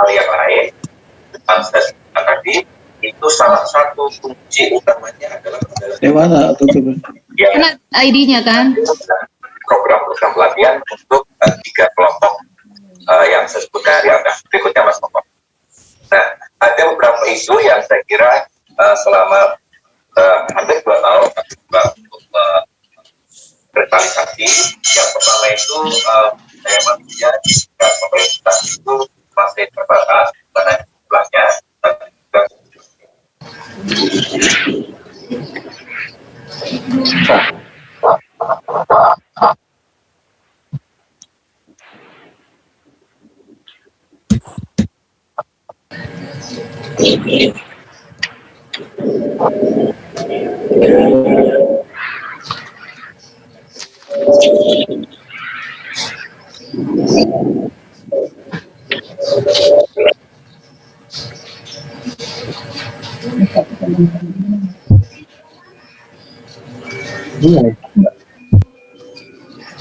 hal yang lain, panses tadi itu salah satu kunci utamanya adalah mana Karena ID-nya kan program-program pelatihan untuk 3 kelompok yang saya sebut dari berikutnya Mas Koko. Nah, ada beberapa isu yang saya kira selama hampir 2 tahun untuk revitalisasi. Yang pertama itu saya manusia jika pemerintah itu masih terbatas pada jumlahnya.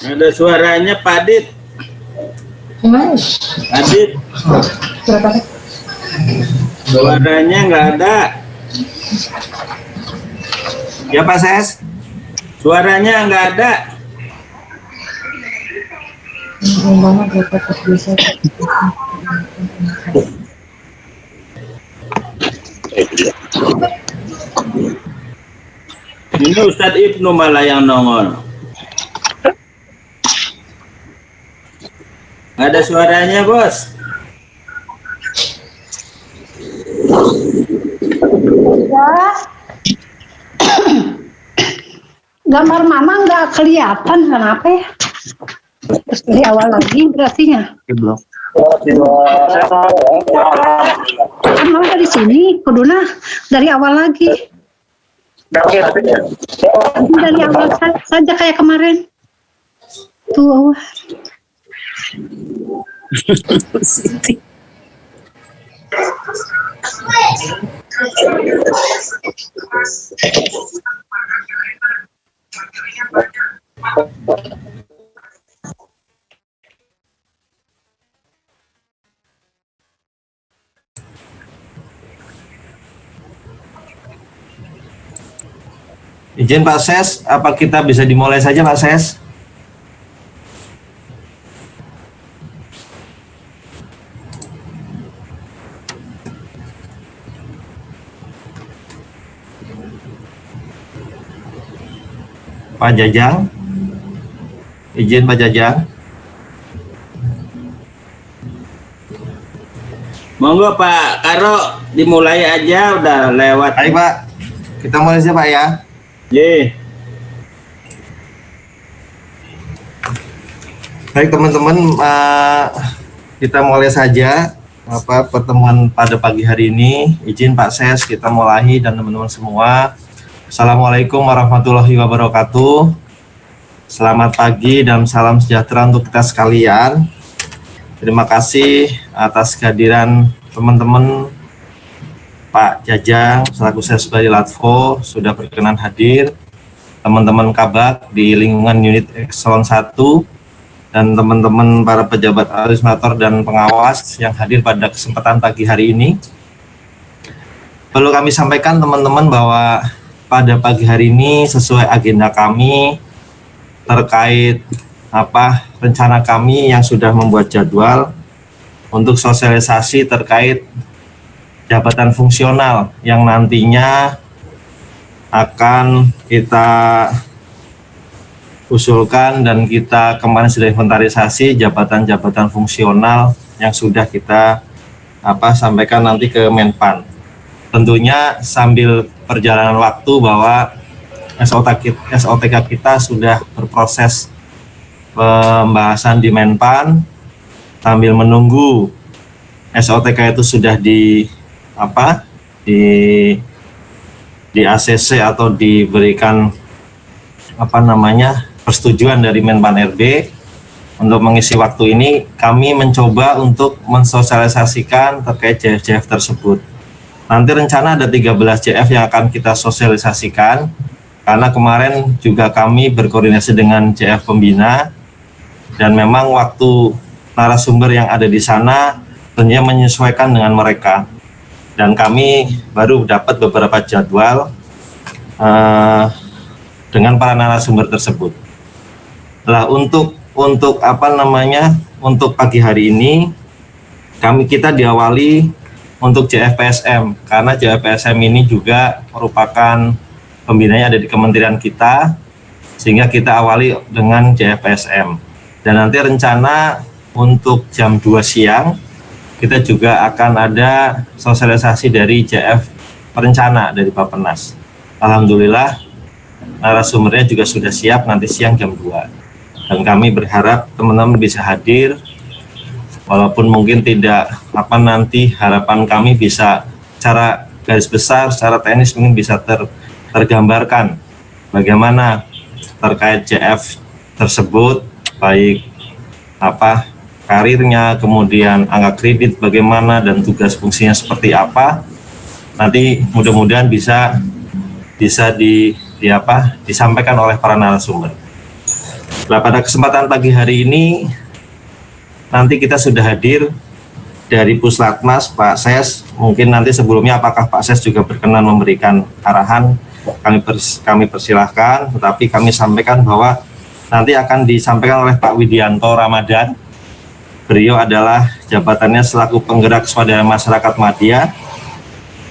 Ada suaranya Pak Adit. Adit. Suaranya nggak ada. Ya Pak Ses. Suaranya nggak ada. Ini Ustadz Ibnu malah yang nongol. Nggak ada suaranya, Bos. Gambar mama nggak kelihatan, kenapa ya? Terus dari awal lagi berarti ya? Kan mama dari sini, kuduna dari awal lagi. Dari awal saja kayak kemarin. Tuh. Siti. Izin Pak Ses, apa kita bisa dimulai saja Pak Ses? Pak Jajang, izin Pak Jajang. Monggo Pak Karo, dimulai aja, udah lewat. Baik Pak, kita mulai saja Pak ya. Ye. Baik teman-teman, kita mulai saja pertemuan pada pagi hari ini. Izin Pak Ses, kita mulai dan teman-teman semua. Assalamualaikum warahmatullahi wabarakatuh. Selamat pagi dan salam sejahtera untuk kita sekalian. Terima kasih atas kehadiran teman-teman Pak Jajang selaku Sesbari Latvo sudah berkenan hadir, teman-teman Kabak di lingkungan unit Ekselon 1 dan teman-teman para pejabat administrator dan pengawas yang hadir pada kesempatan pagi hari ini. Perlu kami sampaikan teman-teman bahwa pada pagi hari ini sesuai agenda kami terkait rencana kami yang sudah membuat jadwal untuk sosialisasi terkait jabatan fungsional yang nantinya akan kita usulkan dan kita kemarin sudah inventarisasi jabatan-jabatan fungsional yang sudah kita sampaikan nanti ke Menpan. Tentunya sambil perjalanan waktu bahwa SOTK kita sudah berproses pembahasan di Menpan sambil menunggu SOTK itu sudah di ACC atau diberikan persetujuan dari Menpan RB. Untuk mengisi waktu ini kami mencoba untuk mensosialisasikan terkait JF-JF tersebut. Nanti rencana ada 13 JF yang akan kita sosialisasikan karena kemarin juga kami berkoordinasi dengan JF pembina dan memang waktu narasumber yang ada di sana tentunya menyesuaikan dengan mereka. Dan kami baru dapat beberapa jadwal dengan para narasumber tersebut. Nah, untuk untuk pagi hari ini kita diawali untuk JFPSM, karena JFPSM ini juga merupakan pembinanya ada di kementerian kita, sehingga kita awali dengan JFPSM. Dan nanti rencana untuk jam 2 siang kita juga akan ada sosialisasi dari JF perencana dari Bappenas. Alhamdulillah narasumbernya juga sudah siap nanti siang jam 2. Dan kami berharap teman-teman bisa hadir, walaupun mungkin tidak nanti harapan kami bisa secara garis besar, secara teknis mungkin bisa tergambarkan bagaimana terkait JF tersebut, baik karirnya, kemudian angka kredit bagaimana, dan tugas fungsinya seperti apa. Nanti mudah-mudahan bisa disampaikan oleh para narasumber. Nah, pada kesempatan pagi hari ini nanti kita sudah hadir dari Puslatmas, Pak Ses. Mungkin nanti sebelumnya apakah Pak Ses juga berkenan memberikan arahan, kami persilahkan, tetapi kami sampaikan bahwa nanti akan disampaikan oleh Pak Widianto Ramadan. Beliau adalah jabatannya selaku penggerak swadaya masyarakat Madya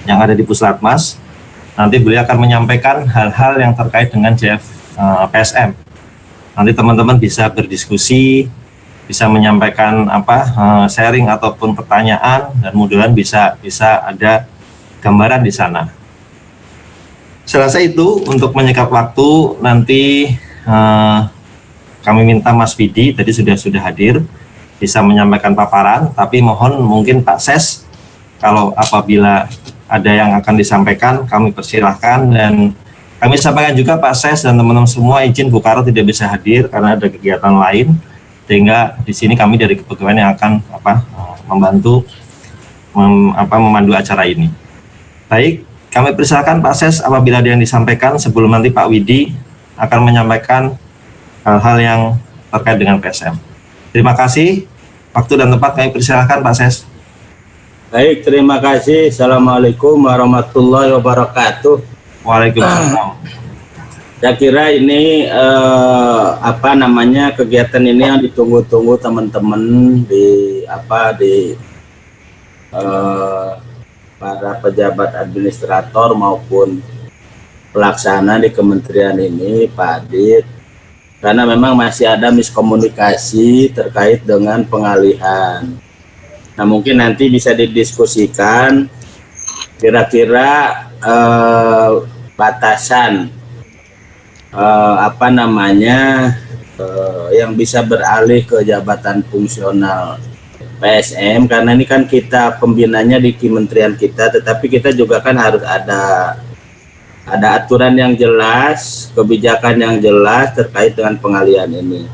yang ada di Puslatmas. Nanti beliau akan menyampaikan hal-hal yang terkait dengan JFPSM. Nanti teman-teman bisa berdiskusi, bisa menyampaikan sharing ataupun pertanyaan, dan mudah-mudahan bisa ada gambaran di sana. Selasa itu untuk menyingkat waktu, nanti kami minta Mas Widi tadi sudah hadir, bisa menyampaikan paparan, tapi mohon mungkin Pak Ses kalau apabila ada yang akan disampaikan kami persilahkan, dan kami sampaikan juga Pak Ses dan teman-teman semua izin Bu Karo tidak bisa hadir karena ada kegiatan lain, sehingga di sini kami dari kepegawaian yang akan membantu memandu acara ini. Baik, kami persilakan Pak Ses apabila ada yang disampaikan sebelum nanti Pak Widi akan menyampaikan hal-hal yang terkait dengan PSM. Terima kasih. Waktu dan tempat kami persilakan Pak Ses. Baik, terima kasih. Assalamualaikum warahmatullahi wabarakatuh. Waalaikumsalam. Saya kira ini kegiatan ini yang ditunggu-tunggu teman-teman di para pejabat administrator maupun pelaksana di kementerian ini, Pak Adit. Karena memang masih ada miskomunikasi terkait dengan pengalihan. Nah, mungkin nanti bisa didiskusikan kira-kira batasan yang bisa beralih ke jabatan fungsional PSM, karena ini kan kita pembinanya di kementerian kita, tetapi kita juga kan harus ada aturan yang jelas, kebijakan yang jelas terkait dengan pengalihan ini.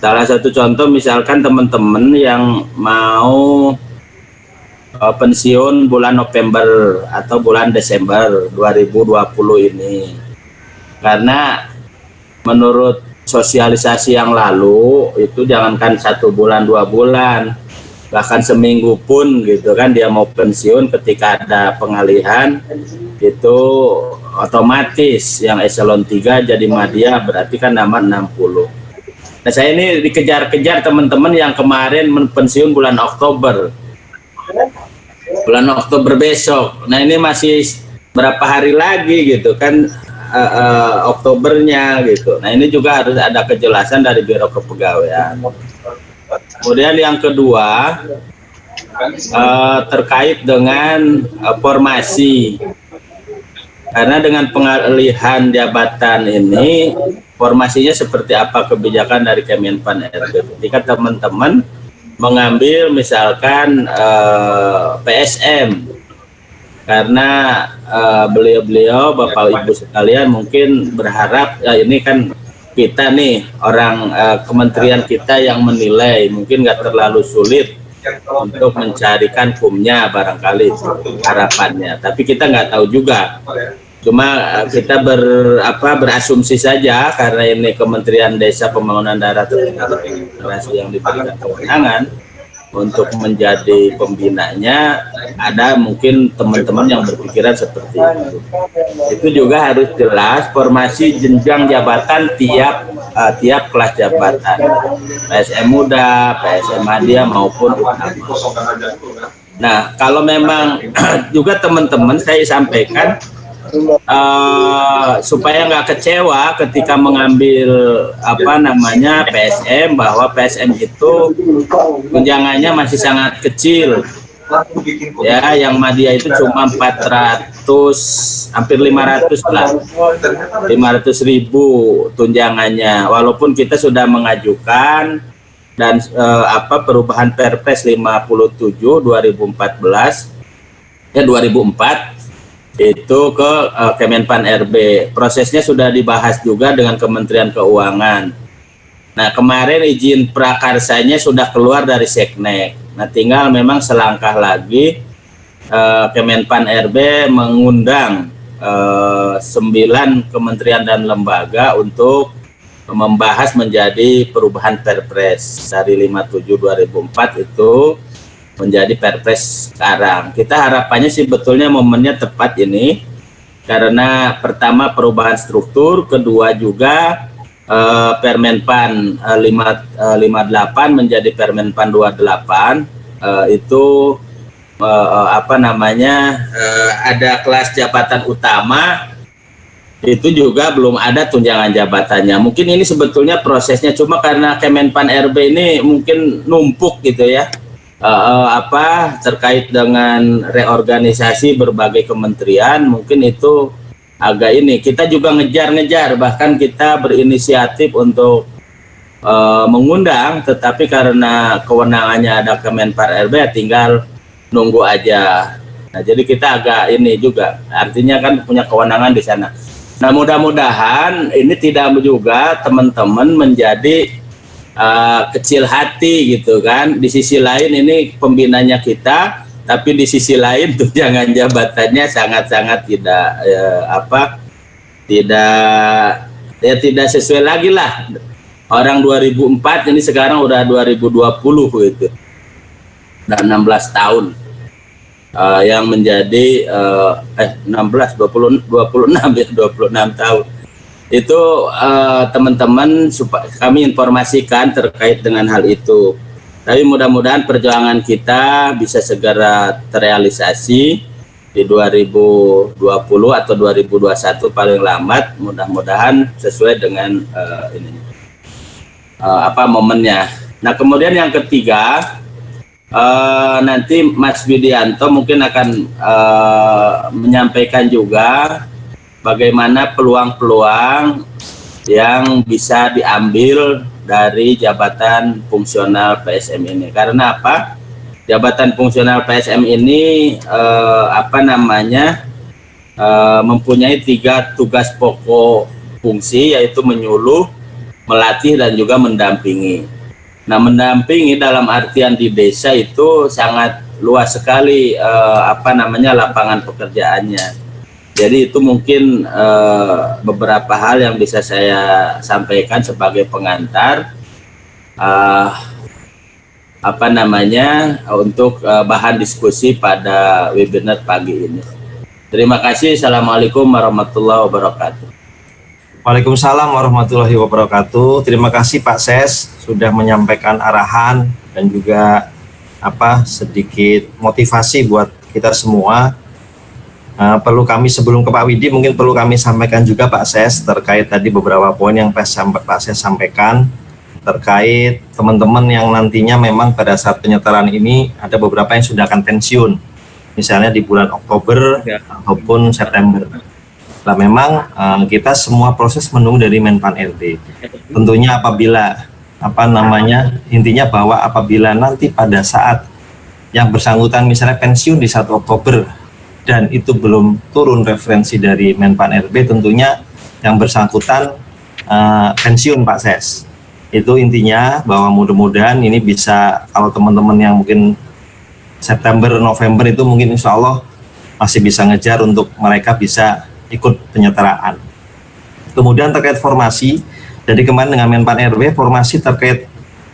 Salah satu contoh misalkan teman-teman yang mau pensiun bulan November atau bulan Desember 2020 ini, karena menurut sosialisasi yang lalu itu jangankan 1 bulan 2 bulan, bahkan seminggu pun gitu kan dia mau pensiun, ketika ada pengalihan itu otomatis yang eselon 3 jadi Madya, berarti kan nambah 60. Nah, saya ini dikejar-kejar teman-teman yang kemarin pensiun bulan Oktober besok. Nah, ini masih berapa hari lagi gitu kan Oktobernya gitu. Nah, ini juga harus ada kejelasan dari Biro Kepegawaian. Kemudian yang kedua terkait dengan formasi, karena dengan pengalihan jabatan ini formasinya seperti apa kebijakan dari Kemenpan RB. Ketika teman-teman mengambil misalkan PSM, karena beliau-beliau Bapak Ibu sekalian mungkin berharap ini kan kita nih orang kementerian kita yang menilai, mungkin nggak terlalu sulit untuk mencarikan PUM-nya barangkali harapannya, tapi kita nggak tahu juga. Cuma kita berasumsi saja, karena ini Kementerian Desa Pembangunan Daerah Tertinggal yang diberikan kewenangan, untuk menjadi pembinanya, ada mungkin teman-teman yang berpikiran seperti itu. Itu juga harus jelas formasi jenjang jabatan tiap kelas jabatan, PSM muda, PSM Madya maupun utama. Nah, kalau memang juga teman-teman saya sampaikan supaya nggak kecewa ketika mengambil PSM, bahwa PSM itu tunjangannya masih sangat kecil ya, yang Madya itu cuma 400, hampir 500 lah, 500.000 tunjangannya, walaupun kita sudah mengajukan dan perubahan Perpres 57 2004 itu ke Kemenpan RB. Prosesnya sudah dibahas juga dengan Kementerian Keuangan. Nah, kemarin izin prakarsanya sudah keluar dari Seknek. Nah, tinggal memang selangkah lagi Kemenpan RB mengundang 9 kementerian dan lembaga untuk membahas menjadi perubahan Perpres dari 57 2004 itu menjadi Perpres sekarang. Kita harapannya sih betulnya momennya tepat ini, karena pertama perubahan struktur, kedua juga Permenpan 58 menjadi Permenpan 28, itu ada kelas jabatan utama, itu juga belum ada tunjangan jabatannya. Mungkin ini sebetulnya prosesnya, cuma karena Kemenpan RB ini mungkin numpuk gitu ya, terkait dengan reorganisasi berbagai kementerian, mungkin itu agak ini. Kita juga ngejar-ngejar, bahkan kita berinisiatif untuk mengundang, tetapi karena kewenangannya ada Kemenpan RB, tinggal nunggu aja. Nah, jadi kita agak ini juga, artinya kan punya kewenangan di sana. Nah, mudah-mudahan ini tidak juga teman-teman menjadi kecil hati gitu kan. Di sisi lain ini pembinanya kita, tapi di sisi lain tunjangan jabatannya sangat-sangat tidak sesuai lagi lah. Orang 2004 ini sekarang udah 2020 gitu. Dan 16 tahun yang menjadi 26 tahun. Itu teman-teman kami informasikan terkait dengan hal itu. Tapi mudah-mudahan perjuangan kita bisa segera terrealisasi di 2020 atau 2021 paling lambat. Mudah-mudahan sesuai dengan momennya. Nah, kemudian yang ketiga, nanti Mas Widianto mungkin akan menyampaikan juga bagaimana peluang-peluang yang bisa diambil dari jabatan fungsional PSM ini. Karena apa? Jabatan fungsional PSM ini mempunyai 3 tugas pokok fungsi, yaitu menyuluh, melatih, dan juga mendampingi. Nah, mendampingi dalam artian di desa itu sangat luas sekali lapangan pekerjaannya. Jadi itu mungkin beberapa hal yang bisa saya sampaikan sebagai pengantar untuk bahan diskusi pada webinar pagi ini. Terima kasih. Assalamualaikum warahmatullahi wabarakatuh. Waalaikumsalam warahmatullahi wabarakatuh. Terima kasih Pak Ses sudah menyampaikan arahan dan juga sedikit motivasi buat kita semua. Perlu kami sebelum ke Pak Widi, mungkin perlu kami sampaikan juga Pak Ses terkait tadi beberapa poin yang Pak Ses sampaikan terkait teman-teman yang nantinya memang pada saat penyetaraan ini ada beberapa yang sudah akan pensiun, misalnya di bulan Oktober ataupun September. Nah, memang kita semua proses menunggu dari Menpan RB. Tentunya apabila intinya bahwa apabila nanti pada saat yang bersangkutan misalnya pensiun di 1 Oktober dan itu belum turun referensi dari Menpan RB, tentunya yang bersangkutan pensiun Pak Ses. Itu intinya bahwa mudah-mudahan ini bisa, kalau teman-teman yang mungkin September, November itu mungkin insya Allah masih bisa ngejar untuk mereka bisa ikut penyetaraan. Kemudian terkait formasi, jadi kemarin dengan Menpan RB, formasi terkait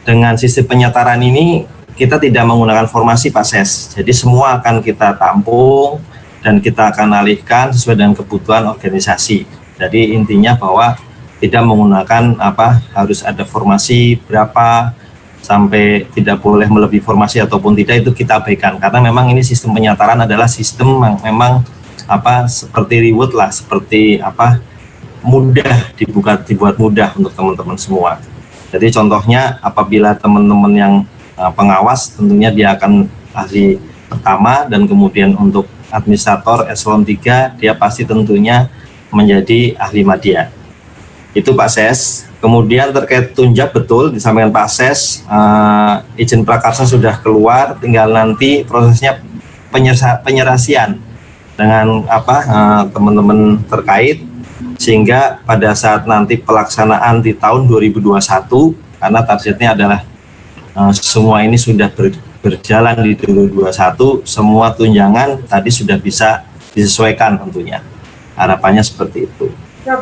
dengan sistem penyetaraan ini kita tidak menggunakan formasi Pak Ses. Jadi semua akan kita tampung dan kita akan alihkan sesuai dengan kebutuhan organisasi. Jadi intinya bahwa tidak menggunakan harus ada formasi berapa sampai tidak boleh melebihi formasi ataupun tidak, itu kita abaikan karena memang ini sistem penyataran adalah sistem yang memang seperti reward lah, seperti mudah dibuat mudah untuk teman-teman semua. Jadi contohnya apabila teman-teman yang pengawas tentunya dia akan ahli pertama, dan kemudian untuk administrator eselon 3 dia pasti tentunya menjadi ahli media. Itu Pak Ses. Kemudian terkait tunjak, betul disampaikan Pak Ses, izin prakarsa sudah keluar, tinggal nanti prosesnya penyerasian dengan teman-teman terkait, sehingga pada saat nanti pelaksanaan di tahun 2021, karena targetnya adalah semua ini sudah berjalan di 2021, semua tunjangan tadi sudah bisa disesuaikan tentunya. Harapannya seperti itu.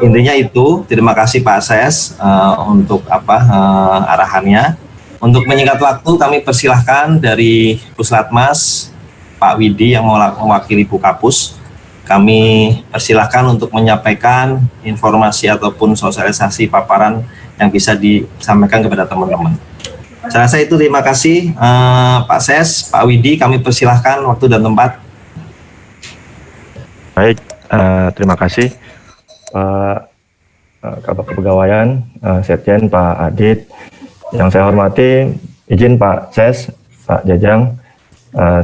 Intinya itu, terima kasih Pak Ses untuk arahannya. Untuk menyingkat waktu, kami persilahkan dari Puslatmas Pak Widi yang mewakili Bukapus. Kami persilahkan untuk menyampaikan informasi ataupun sosialisasi paparan yang bisa disampaikan kepada teman-teman. Saya rasa itu, terima kasih Pak Ses, Pak Widi, kami persilahkan waktu dan tempat. Baik, terima kasih Pak Kabak Kepegawaian, Sekjen Pak Adit. Yang saya hormati, izin Pak Ses, Pak Jajang,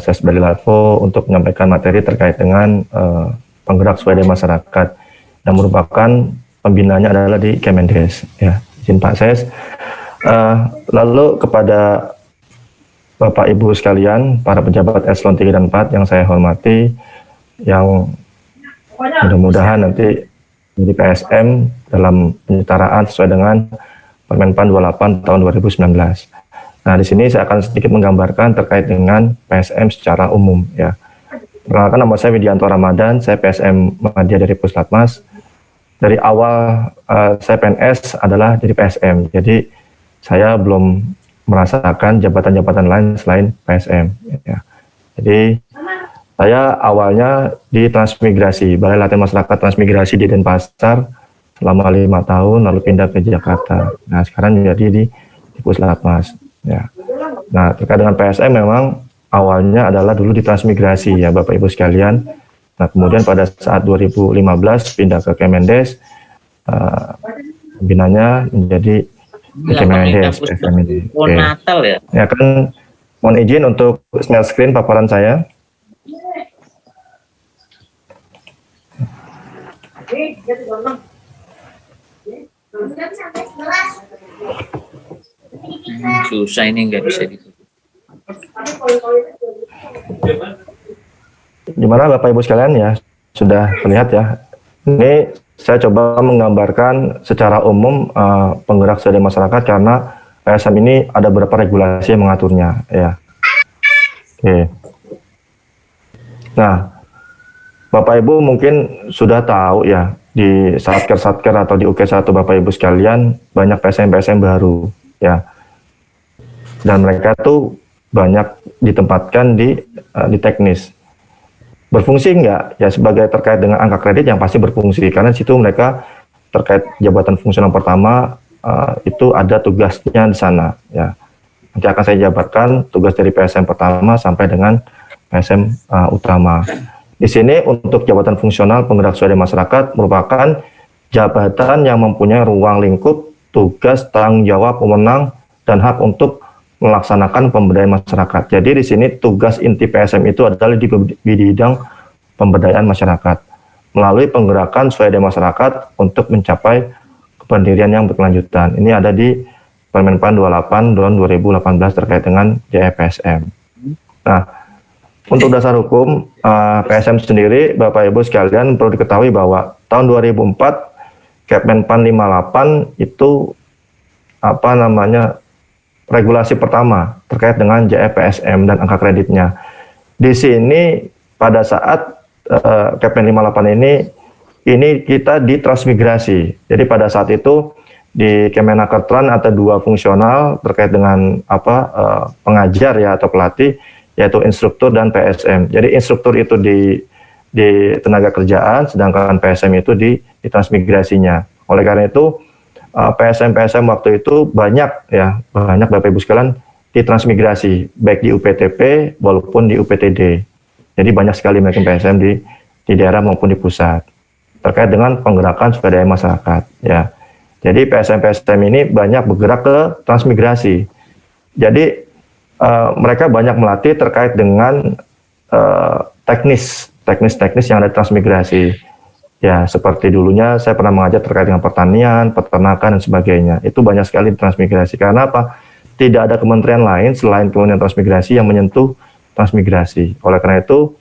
Ses Balilarvo untuk menyampaikan materi terkait dengan penggerak swada masyarakat yang merupakan pembinanya adalah di Kemendes. Ya, izin Pak Ses. Lalu kepada Bapak Ibu sekalian, para pejabat eselon 3 dan 4 yang saya hormati, yang mudah-mudahan nanti di PSM dalam penyetaraan sesuai dengan Permenpan 28 tahun 2019. Nah, di sini saya akan sedikit menggambarkan terkait dengan PSM secara umum ya. Perkenalkan, nama saya Widianto Ramadan, saya PSM Media dari Puslatmas. Dari awal saya PNS adalah jadi PSM. Jadi saya belum merasakan jabatan-jabatan lain selain PSM ya. Jadi saya awalnya di Transmigrasi, Balai Latihan Masyarakat Transmigrasi di Denpasar selama 5 tahun, lalu pindah ke Jakarta. Nah, sekarang jadi di Puslatmas. Ya. Nah, terkait dengan PSM memang awalnya adalah dulu di Transmigrasi ya Bapak Ibu sekalian. Nah, kemudian pada saat 2015 pindah ke Kemendes, pembinanya menjadi Kemendes. Pohon Natal ya. Ya kan, mohon izin untuk share screen paparan saya. Susah ini, nggak bisa ditutup. Gimana Bapak Ibu sekalian ya, sudah terlihat ya. Ini saya coba menggambarkan secara umum penggerak swada masyarakat karena PSM ini ada beberapa regulasi yang mengaturnya ya. Oke. Nah, Bapak Ibu mungkin sudah tahu ya, di Satker atau di UK1 Bapak Ibu sekalian banyak PSM baru ya. Dan mereka tuh banyak ditempatkan di teknis. Berfungsi enggak? Ya sebagai terkait dengan angka kredit yang pasti berfungsi, karena di situ mereka terkait jabatan fungsional pertama itu ada tugasnya di sana ya. Nanti akan saya jabarkan tugas dari PSM pertama sampai dengan PSM utama. Di sini untuk jabatan fungsional penggerak swada masyarakat merupakan jabatan yang mempunyai ruang lingkup, tugas, tanggung jawab, wewenang, dan hak untuk melaksanakan pemberdayaan masyarakat. Jadi di sini tugas inti PSM itu adalah di bidang pemberdayaan masyarakat melalui penggerakan swada masyarakat untuk mencapai kepemimpinan yang berkelanjutan. Ini ada di Permenpan 28 tahun 2018 terkait dengan JPSM. Nah, untuk dasar hukum PSM sendiri, Bapak Ibu sekalian perlu diketahui bahwa tahun 2004 Kepmenpan 58 itu regulasi pertama terkait dengan JPSM dan angka kreditnya. Di sini pada saat Kepmen 58 ini kita di transmigrasi. Jadi pada saat itu di Kemenakertran ada 2 fungsional terkait dengan pengajar ya atau pelatih, yaitu instruktur dan PSM. Jadi instruktur itu di tenaga kerjaan, sedangkan PSM itu di transmigrasinya. Oleh karena itu PSM waktu itu banyak Bapak Ibu sekalian di transmigrasi, baik di UPTP walaupun di UPTD. Jadi banyak sekali mereka PSM di daerah maupun di pusat terkait dengan penggerakan swadaya masyarakat ya. Jadi PSM ini banyak bergerak ke transmigrasi. Jadi mereka banyak melatih terkait dengan teknis yang ada di transmigrasi. Ya, seperti dulunya saya pernah mengajar terkait dengan pertanian, peternakan dan sebagainya. Itu banyak sekali di transmigrasi. Karena apa? Tidak ada kementerian lain selain Kementerian Transmigrasi yang menyentuh transmigrasi. Oleh karena itu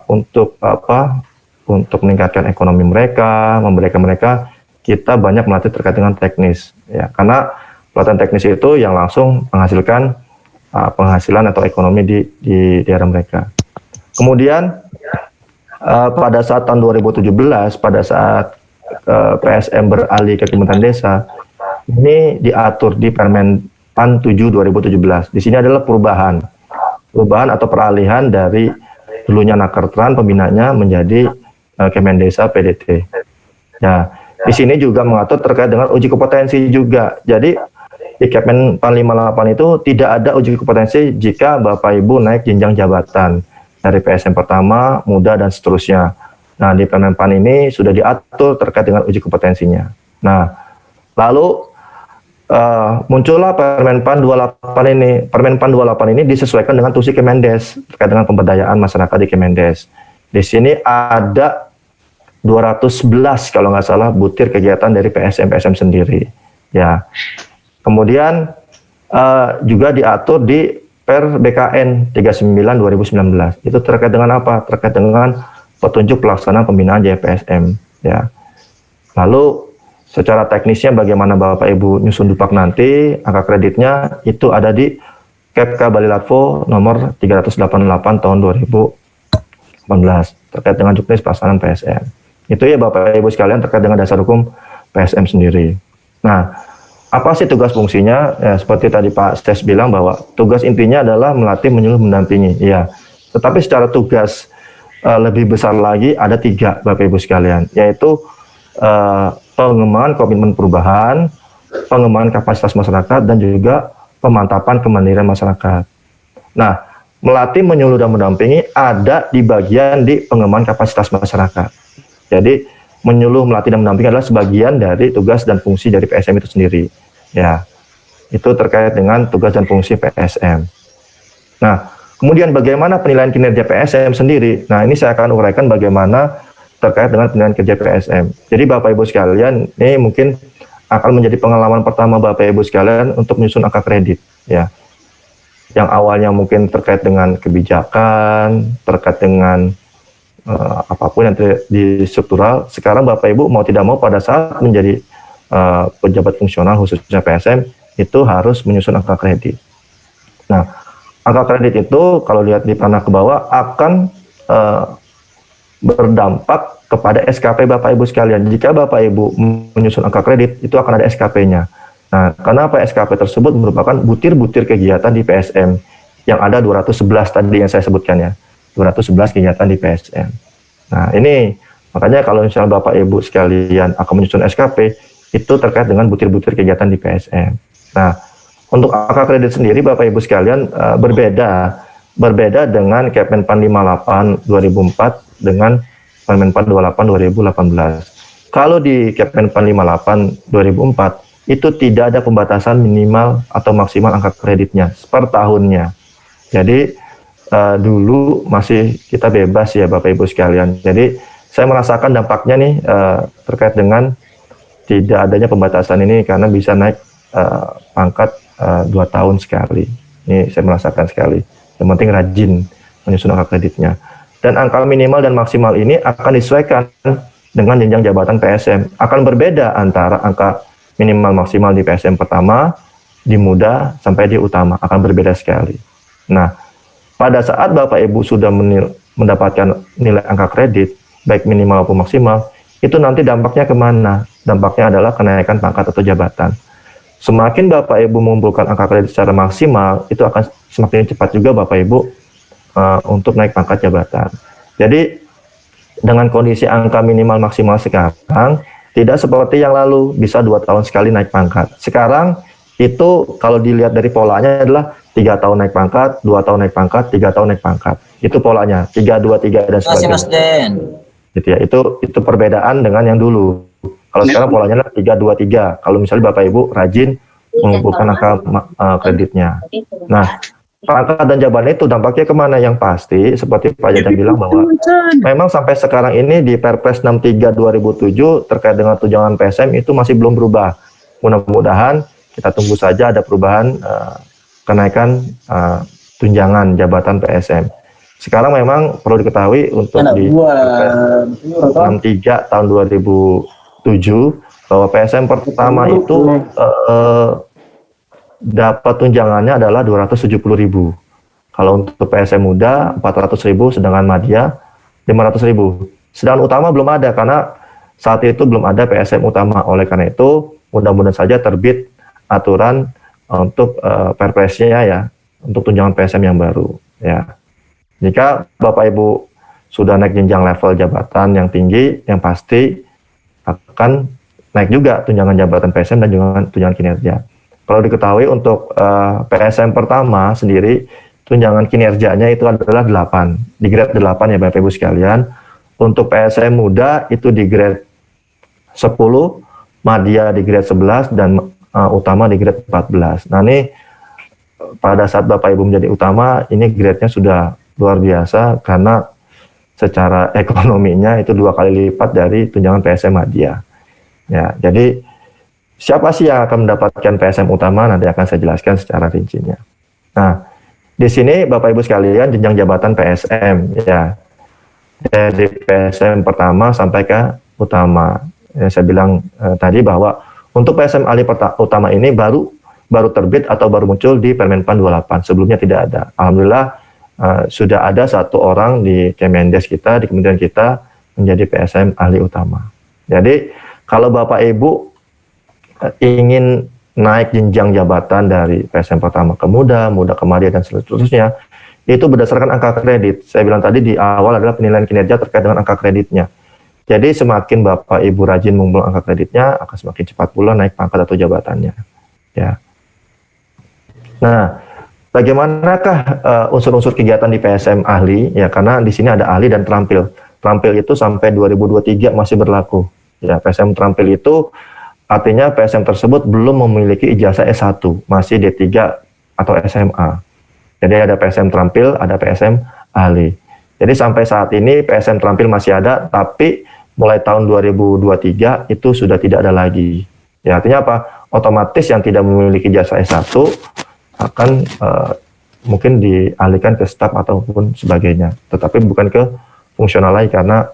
untuk meningkatkan ekonomi mereka, memberikan mereka, kita banyak melatih terkait dengan teknis ya, karena pelatihan teknis itu yang langsung menghasilkan penghasilan atau ekonomi di daerah mereka. Kemudian pada saat tahun 2017, pada saat PSM beralih ke Kementerian Desa, ini diatur di Permen PAN 7 2017. Di sini adalah perubahan atau peralihan dari dulunya Nakertran pembinanya menjadi Kemendesa PDT. Ya, di sini juga mengatur terkait dengan uji kompetensi juga. Jadi di Kemen PAN 58 itu tidak ada uji kompetensi jika Bapak Ibu naik jenjang jabatan dari PSM pertama, muda dan seterusnya. Nah, di Permen PAN ini sudah diatur terkait dengan uji kompetensinya. Nah, lalu muncullah Permen PAN 28 ini. Permen PAN 28 ini disesuaikan dengan tusi Kemendes terkait dengan pemberdayaan masyarakat di Kemendes. Di sini ada 211 kalau nggak salah butir kegiatan dari PSM sendiri. Ya. Kemudian juga diatur di Per BKN 39 2019. Itu terkait dengan apa? Terkait dengan petunjuk pelaksanaan pembinaan JPSM. Ya. Lalu secara teknisnya bagaimana Bapak Ibu nyusun dupak nanti, angka kreditnya itu ada di Kepka Balilatvo nomor 388 tahun 2018 terkait dengan juknis pelaksanaan PSM. Itu ya Bapak Ibu sekalian terkait dengan dasar hukum PSM sendiri. Nah, apa sih tugas fungsinya? Ya, seperti tadi Pak Stes bilang bahwa tugas intinya adalah melatih, menyuluh, mendampingi. Ya, tetapi secara tugas lebih besar lagi ada 3 Bapak Ibu sekalian, yaitu pengembangan komitmen perubahan, pengembangan kapasitas masyarakat, dan juga pemantapan kemandirian masyarakat. Nah, melatih, menyuluh, dan mendampingi ada di bagian di pengembangan kapasitas masyarakat. Jadi, menyuluh, melatih, dan mendampingi adalah sebagian dari tugas dan fungsi dari PSM itu sendiri. Ya, itu terkait dengan tugas dan fungsi PSM. Nah, kemudian bagaimana penilaian kinerja PSM sendiri? Nah, ini saya akan uraikan bagaimana terkait dengan penilaian kerja PSM. Jadi Bapak Ibu sekalian, ini mungkin akan menjadi pengalaman pertama Bapak Ibu sekalian untuk menyusun angka kredit. Ya, yang awalnya mungkin terkait dengan kebijakan, terkait dengan apapun yang di struktural, sekarang Bapak Ibu mau tidak mau pada saat menjadi pejabat fungsional khususnya PSM itu harus menyusun angka kredit. Nah, angka kredit itu kalau lihat di panah ke bawah akan berdampak kepada SKP Bapak Ibu sekalian. Jika Bapak Ibu menyusun angka kredit itu akan ada SKP-nya. Nah, kenapa SKP tersebut merupakan butir-butir kegiatan di PSM yang ada 211 tadi yang saya sebutkan ya. 211 kegiatan di PSM. Nah, ini makanya kalau misalnya Bapak Ibu sekalian akan menyusun SKP, itu terkait dengan butir-butir kegiatan di PSM. Nah, untuk angka kredit sendiri Bapak Ibu sekalian berbeda dengan Kemen PAN 58 2004 dengan Permen PAN 28 2018. Kalau di Kemen PAN 58 2004 itu tidak ada pembatasan minimal atau maksimal angka kreditnya per tahunnya. Jadi dulu masih kita bebas ya Bapak Ibu sekalian. Jadi saya merasakan dampaknya nih terkait dengan tidak adanya pembatasan ini karena bisa naik pangkat 2 tahun sekali. Ini saya merasakan sekali. Yang penting rajin menyusun angka kreditnya. Dan angka minimal dan maksimal ini akan disesuaikan dengan jenjang jabatan PSM. Akan berbeda antara angka minimal maksimal di PSM pertama, di muda, sampai di utama. Akan berbeda sekali. Nah, pada saat Bapak Ibu sudah mendapatkan nilai angka kredit, baik minimal maupun maksimal, itu nanti dampaknya kemana? Dampaknya adalah kenaikan pangkat atau jabatan. Semakin Bapak Ibu mengumpulkan angka kredit secara maksimal, itu akan semakin cepat juga Bapak Ibu untuk naik pangkat jabatan. Jadi dengan kondisi angka minimal maksimal sekarang, tidak seperti yang lalu bisa 2 tahun sekali naik pangkat. Sekarang itu kalau dilihat dari polanya adalah 3 tahun naik pangkat, 2 tahun naik pangkat, 3 tahun naik pangkat. Itu polanya, 3, 2, 3 dan sebagainya. Mas Den. Gitu ya, itu perbedaan dengan yang dulu. Kalau sekarang polanya adalah 3, 2, 3. Kalau misalnya Bapak Ibu rajin mengumpulkan angka kreditnya. Nah, pangkat dan jabatan itu dampaknya kemana? Yang pasti, seperti Pak Jajang bilang bahwa memang sampai sekarang ini di Perpres 63 2007 terkait dengan tunjangan PSM itu masih belum berubah. Mudah-mudahan kita tunggu saja ada perubahan kenaikan tunjangan jabatan PSM. Sekarang memang perlu diketahui untuk di Perpres 63 tahun 2007 bahwa PSM pertama itu dapat tunjangannya adalah 270.000. Kalau untuk PSM muda 400.000, sedangkan madya 500.000. Sedangkan utama belum ada karena saat itu belum ada PSM utama. Oleh karena itu mudah-mudahan saja terbit aturan untuk perpresnya ya untuk tunjangan PSM yang baru ya. Jika Bapak Ibu sudah naik jenjang level jabatan yang tinggi, yang pasti akan naik juga tunjangan jabatan PSM dan juga tunjangan kinerja. Kalau diketahui untuk PSM pertama sendiri, tunjangan kinerjanya itu adalah 8, di grade 8 ya Bapak Ibu sekalian. Untuk PSM muda itu di grade 10, madya di grade 11, dan utama di grade 14. Nah ini pada saat Bapak Ibu menjadi utama, ini grade-nya sudah luar biasa karena secara ekonominya itu 2 kali lipat dari tunjangan PSM madya. Ya, jadi siapa sih yang akan mendapatkan PSM utama? Nanti akan saya jelaskan secara rincinya. Nah, di sini Bapak Ibu sekalian jenjang jabatan PSM ya. Dari PSM pertama sampai ke utama. Ya, saya bilang tadi bahwa untuk PSM ahli utama ini baru terbit atau baru muncul di Permenpan 28. Sebelumnya tidak ada. Alhamdulillah sudah ada 1 orang di Kemendes kita, di kementerian kita menjadi PSM ahli utama. Jadi kalau Bapak Ibu ingin naik jenjang jabatan dari PSM pertama ke muda, muda ke madya dan seterusnya, itu berdasarkan angka kredit. Saya bilang tadi di awal adalah penilaian kinerja terkait dengan angka kreditnya. Jadi semakin Bapak Ibu rajin mengumpulkan angka kreditnya, akan semakin cepat pula naik pangkat atau jabatannya. Ya. Nah, bagaimanakah unsur-unsur kegiatan di PSM ahli? Ya, karena di sini ada ahli dan terampil. Terampil itu sampai 2023 masih berlaku. Ya, PSM terampil itu artinya PSM tersebut belum memiliki ijazah S1, masih D3 atau SMA. Jadi ada PSM terampil, ada PSM ahli. Jadi sampai saat ini PSM terampil masih ada, tapi mulai tahun 2023 itu sudah tidak ada lagi. Ya, artinya apa? Otomatis yang tidak memiliki ijazah S1 akan mungkin dialihkan ke staf ataupun sebagainya, tetapi bukan ke fungsional lagi karena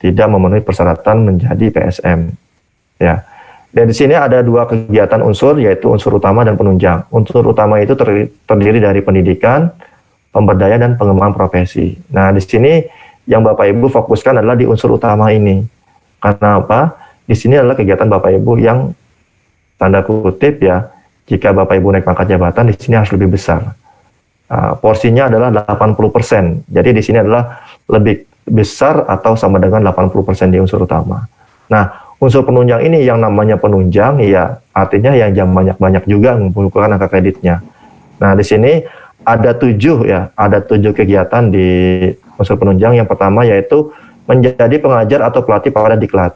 tidak memenuhi persyaratan menjadi PSM. Ya, dan di sini ada 2 kegiatan unsur, yaitu unsur utama dan penunjang. Unsur utama itu terdiri dari pendidikan, pemberdayaan, dan pengembangan profesi. Nah, di sini yang Bapak Ibu fokuskan adalah di unsur utama ini. Karena apa? Di sini adalah kegiatan Bapak Ibu yang tanda kutip ya, jika Bapak Ibu naik pangkat jabatan, di sini harus lebih besar. Porsinya adalah 80%. Jadi di sini adalah lebih besar atau sama dengan 80% di unsur utama. Nah, unsur penunjang ini yang namanya penunjang, ya artinya yang jam banyak-banyak juga mengumpulkan angka kreditnya. Nah, di sini ada 7 kegiatan di unsur penunjang. Yang pertama yaitu menjadi pengajar atau pelatih pada diklat.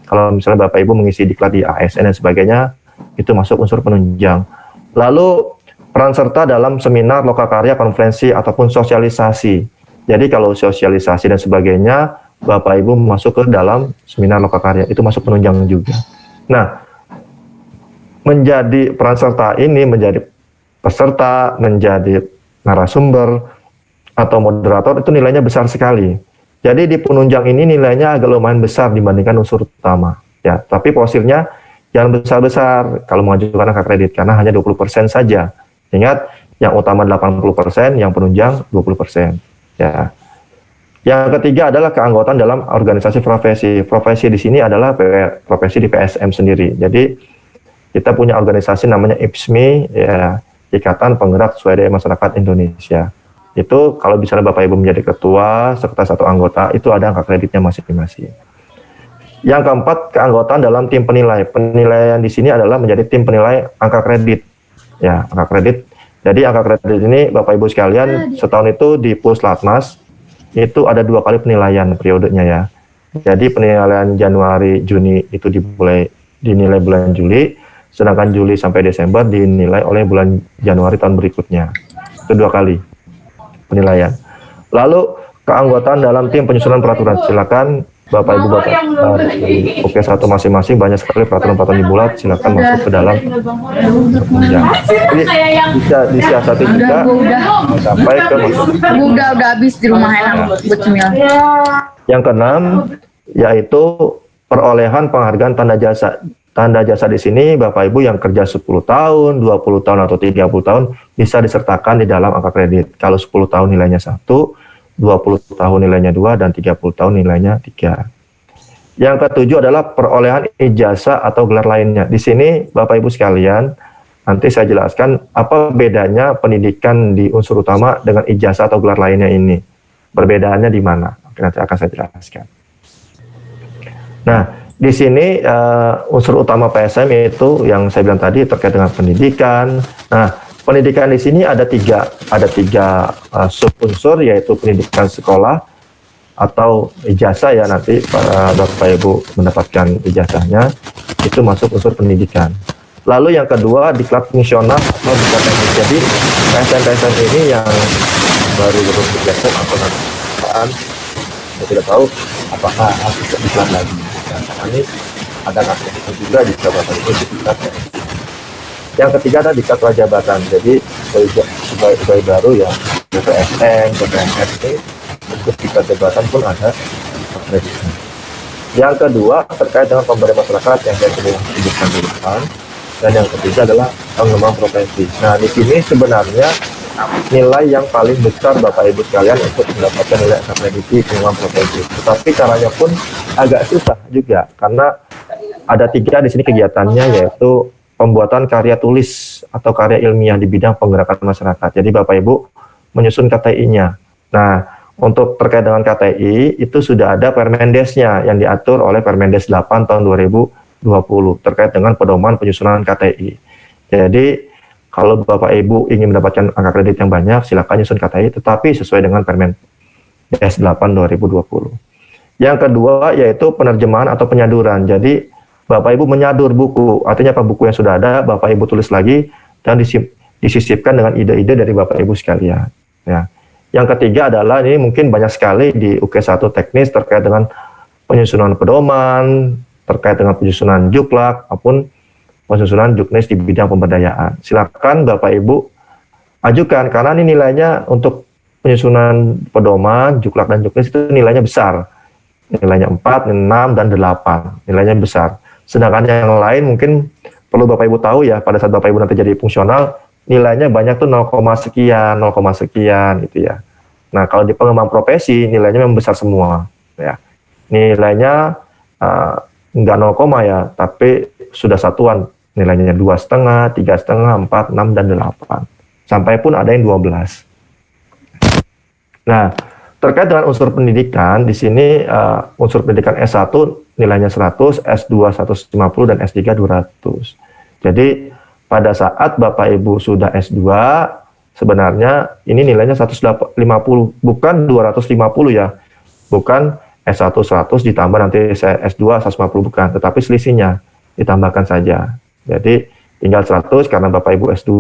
Kalau misalnya Bapak Ibu mengisi diklat di ASN dan sebagainya, itu masuk unsur penunjang. Lalu peran serta dalam seminar, lokakarya, konferensi, ataupun sosialisasi. Jadi kalau sosialisasi dan sebagainya, Bapak Ibu masuk ke dalam seminar lokakarya, itu masuk penunjang juga. Nah, menjadi peran serta ini, menjadi peserta, menjadi narasumber, atau moderator, itu nilainya besar sekali. Jadi di penunjang ini nilainya agak lumayan besar dibandingkan unsur utama. Ya, tapi posisinya jangan besar-besar kalau mengajukan angka kredit, karena hanya 20% saja. Ingat, yang utama 80%, yang penunjang 20%. Ya. Yang ketiga adalah keanggotaan dalam organisasi profesi. Profesi di sini adalah profesi di PSM sendiri. Jadi kita punya organisasi namanya IPSMI, ya, Ikatan Penggerak Swadaya Masyarakat Indonesia. Itu kalau misalnya Bapak Ibu menjadi ketua, sekretaris atau anggota, itu ada angka kreditnya masing-masing. Yang keempat, keanggotaan dalam tim penilai. Penilaian di sini adalah menjadi tim penilai angka kredit. Ya, angka kredit. Jadi angka kredit ini Bapak Ibu sekalian, setahun itu di Puslatmas itu ada 2 kali penilaian periodenya ya. Jadi penilaian Januari, Juni itu dinilai bulan Juli, sedangkan Juli sampai Desember dinilai oleh bulan Januari tahun berikutnya. Itu 2 kali penilaian. Lalu keanggotaan dalam tim penyusunan peraturan. Silakan Bapak Ibu di UK1 masing-masing, banyak sekali peraturan-peraturan dibuat, silakan masuk ke dalam penunjang. Jadi bisa disiasati juga sampai ke Udah habis di rumah enak buat cemil. Yang keenam yaitu perolehan penghargaan tanda jasa. Tanda jasa di sini Bapak Ibu yang kerja 10 tahun, 20 tahun atau 30 tahun bisa disertakan di dalam angka kredit. Kalau 10 tahun nilainya 1, 20 tahun nilainya 2, dan 30 tahun nilainya 3. Yang ketujuh adalah perolehan ijazah atau gelar lainnya. Di sini Bapak Ibu sekalian, nanti saya jelaskan apa bedanya pendidikan di unsur utama dengan ijazah atau gelar lainnya ini. Perbedaannya di mana? Oke, nanti akan saya jelaskan. Nah, di sini unsur utama PSM itu yang saya bilang tadi terkait dengan pendidikan. Nah, pendidikan di sini ada tiga sub-unsur, yaitu pendidikan sekolah atau ijazah ya, nanti Bapak Ibu mendapatkan ijazahnya, itu masuk unsur pendidikan. Lalu yang kedua diklat fungsional atau diklat teknis. Jadi PSM ini yang baru bergeser atau nanti saya tidak tahu apakah harus diklat lagi. Nah, ini ada kasus juga di Bapak Ibu diklat teknis. Yang ketiga adalah diklat prajabatan. Jadi sebagai baru ya PSM, PPNS ini untuk diklat jabatan pun ada akreditasi. Yang kedua terkait dengan pemberdayaan masyarakat yang saya sebutkan di depan. Dan yang ketiga adalah pengembangan profesi. Nah, di sini sebenarnya nilai yang paling besar Bapak Ibu sekalian untuk mendapatkan nilai akreditasi pengembangan profesi. Tetapi caranya pun agak susah juga karena ada 3 di sini kegiatannya, yaitu pembuatan karya tulis atau karya ilmiah di bidang penggerakan masyarakat. Jadi Bapak Ibu menyusun KTI-nya. Nah, untuk terkait dengan KTI itu sudah ada Permendesnya yang diatur oleh Permendes 8 tahun 2020 terkait dengan pedoman penyusunan KTI. Jadi kalau Bapak Ibu ingin mendapatkan angka kredit yang banyak, silakan nyusun KTI, tetapi sesuai dengan Permendes 8 2020. Yang kedua yaitu penerjemahan atau penyaduran. Jadi Bapak Ibu menyadur buku, artinya apa, buku yang sudah ada Bapak Ibu tulis lagi dan disisipkan dengan ide-ide dari Bapak Ibu sekalian. Ya. Yang ketiga adalah, ini mungkin banyak sekali di UK1 teknis terkait dengan penyusunan pedoman, terkait dengan penyusunan juklak, maupun penyusunan juknis di bidang pemberdayaan. Silakan Bapak Ibu ajukan, karena ini nilainya untuk penyusunan pedoman, juklak, dan juknis itu nilainya besar. Nilainya 4, 6, dan 8. Nilainya besar. Sedangkan yang lain mungkin perlu Bapak Ibu tahu ya, pada saat Bapak Ibu nanti jadi fungsional, nilainya banyak tuh 0, sekian, 0, sekian gitu ya. Nah, kalau di pengembangan profesi, nilainya memang besar semua. Ya. Nilainya enggak 0, ya, tapi sudah satuan. Nilainya 2,5, 3,5, 4, 6, dan 8. Sampai pun ada yang 12. Nah, terkait dengan unsur pendidikan, di sini unsur pendidikan S1 nilainya 100, S2 150, dan S3 200. Jadi pada saat Bapak Ibu sudah S2, sebenarnya ini nilainya 150, bukan 250 ya. Bukan S1 100 ditambah nanti S2 150, bukan, tetapi selisihnya ditambahkan saja. Jadi tinggal 100 karena Bapak Ibu S2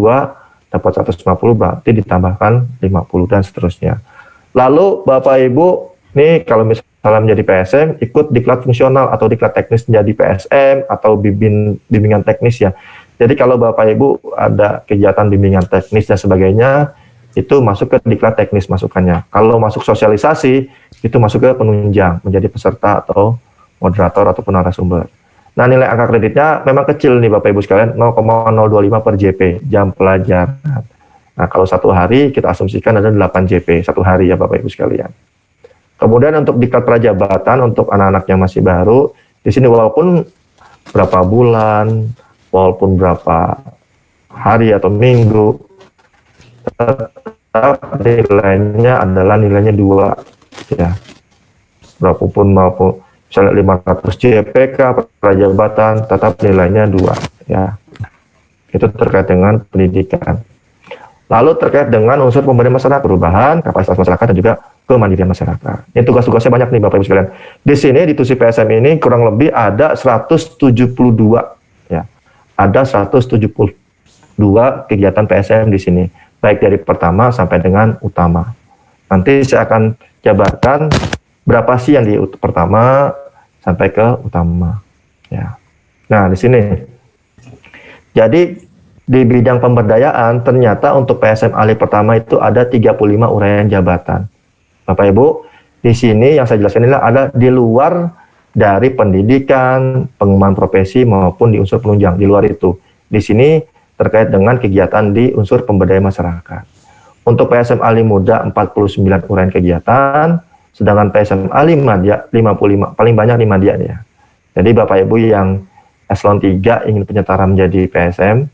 dapat 150, berarti ditambahkan 50 dan seterusnya. Lalu Bapak Ibu nih kalau misalnya menjadi PSM ikut diklat fungsional atau diklat teknis menjadi PSM atau bimbingan teknis ya. Jadi kalau Bapak Ibu ada kegiatan bimbingan teknis dan sebagainya itu masuk ke diklat teknis masukannya. Kalau masuk sosialisasi itu masuk ke penunjang menjadi peserta atau moderator ataupun narasumber. Nah, nilai angka kreditnya memang kecil nih Bapak Ibu sekalian, 0,025 per JP, jam pelajaran. Nah, kalau satu hari kita asumsikan ada 8 JP, satu hari ya Bapak Ibu sekalian. Kemudian untuk diklat prajabatan untuk anak-anak yang masih baru, di sini walaupun berapa bulan, walaupun berapa hari atau minggu, tetap nilainya adalah nilainya 2 ya. Berapapun maupun misalnya 500 JPK prajabatan tetap nilainya 2 ya. Itu terkait dengan pendidikan. Lalu terkait dengan unsur pemberdayaan masyarakat, perubahan kapasitas masyarakat dan juga kemandirian masyarakat. Ini tugas-tugasnya banyak nih Bapak Ibu sekalian. Di sini di TUSI PSM ini kurang lebih ada 172 ya. Ada 172 kegiatan PSM di sini, baik dari pertama sampai dengan utama. Nanti saya akan jabarkan berapa sih yang di pertama sampai ke utama ya. Nah, di sini. Jadi di bidang pemberdayaan ternyata untuk PSM ALI pertama itu ada 35 uraian jabatan. Bapak Ibu, di sini yang saya jelaskan ini ada di luar dari pendidikan, pengembangan profesi maupun di unsur penunjang. Di luar itu, di sini terkait dengan kegiatan di unsur pemberdayaan masyarakat. Untuk PSM ALI Muda 49 uraian kegiatan, sedangkan PSM ALI Madya 55, paling banyak di Madya ya. Jadi Bapak Ibu yang eselon 3 ingin penyetara menjadi PSM,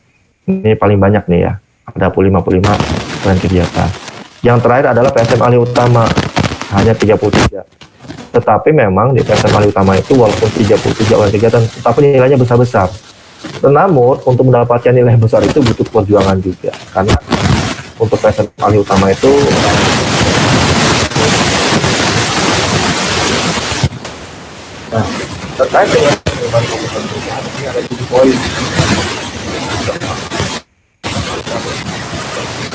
ini paling banyak nih ya, ada 55 uraian kegiatan. Yang terakhir adalah PSM ALI Utama, hanya 33. Tetapi memang di PSM ALI Utama itu walaupun 33 uraian kegiatan, tetapi nilainya besar-besar. Namun untuk mendapatkan nilai besar itu butuh perjuangan juga, karena untuk PSM ALI Utama itu nah, terkait dengan ini ada 7 poin.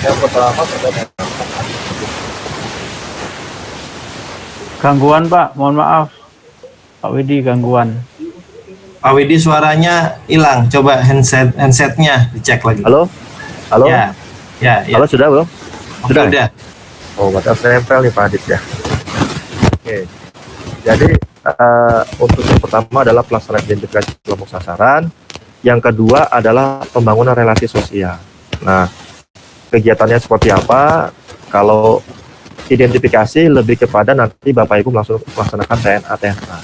Yang pertama terkait gangguan Pak, mohon maaf Pak Widi, gangguan. Pak Widi suaranya hilang, coba handsetnya dicek lagi. Halo? Halo? Ya. Halo, sudah belum? Sudah. Oh, batas nempel nih Pak Adit ya. Oke. Jadi untuk yang pertama adalah pelaksanaan identifikasi kelompok sasaran. Yang kedua adalah pembangunan relasi sosial. Nah, kegiatannya seperti apa? Kalau identifikasi lebih kepada nanti Bapak Ibu langsung melaksanakan TNA.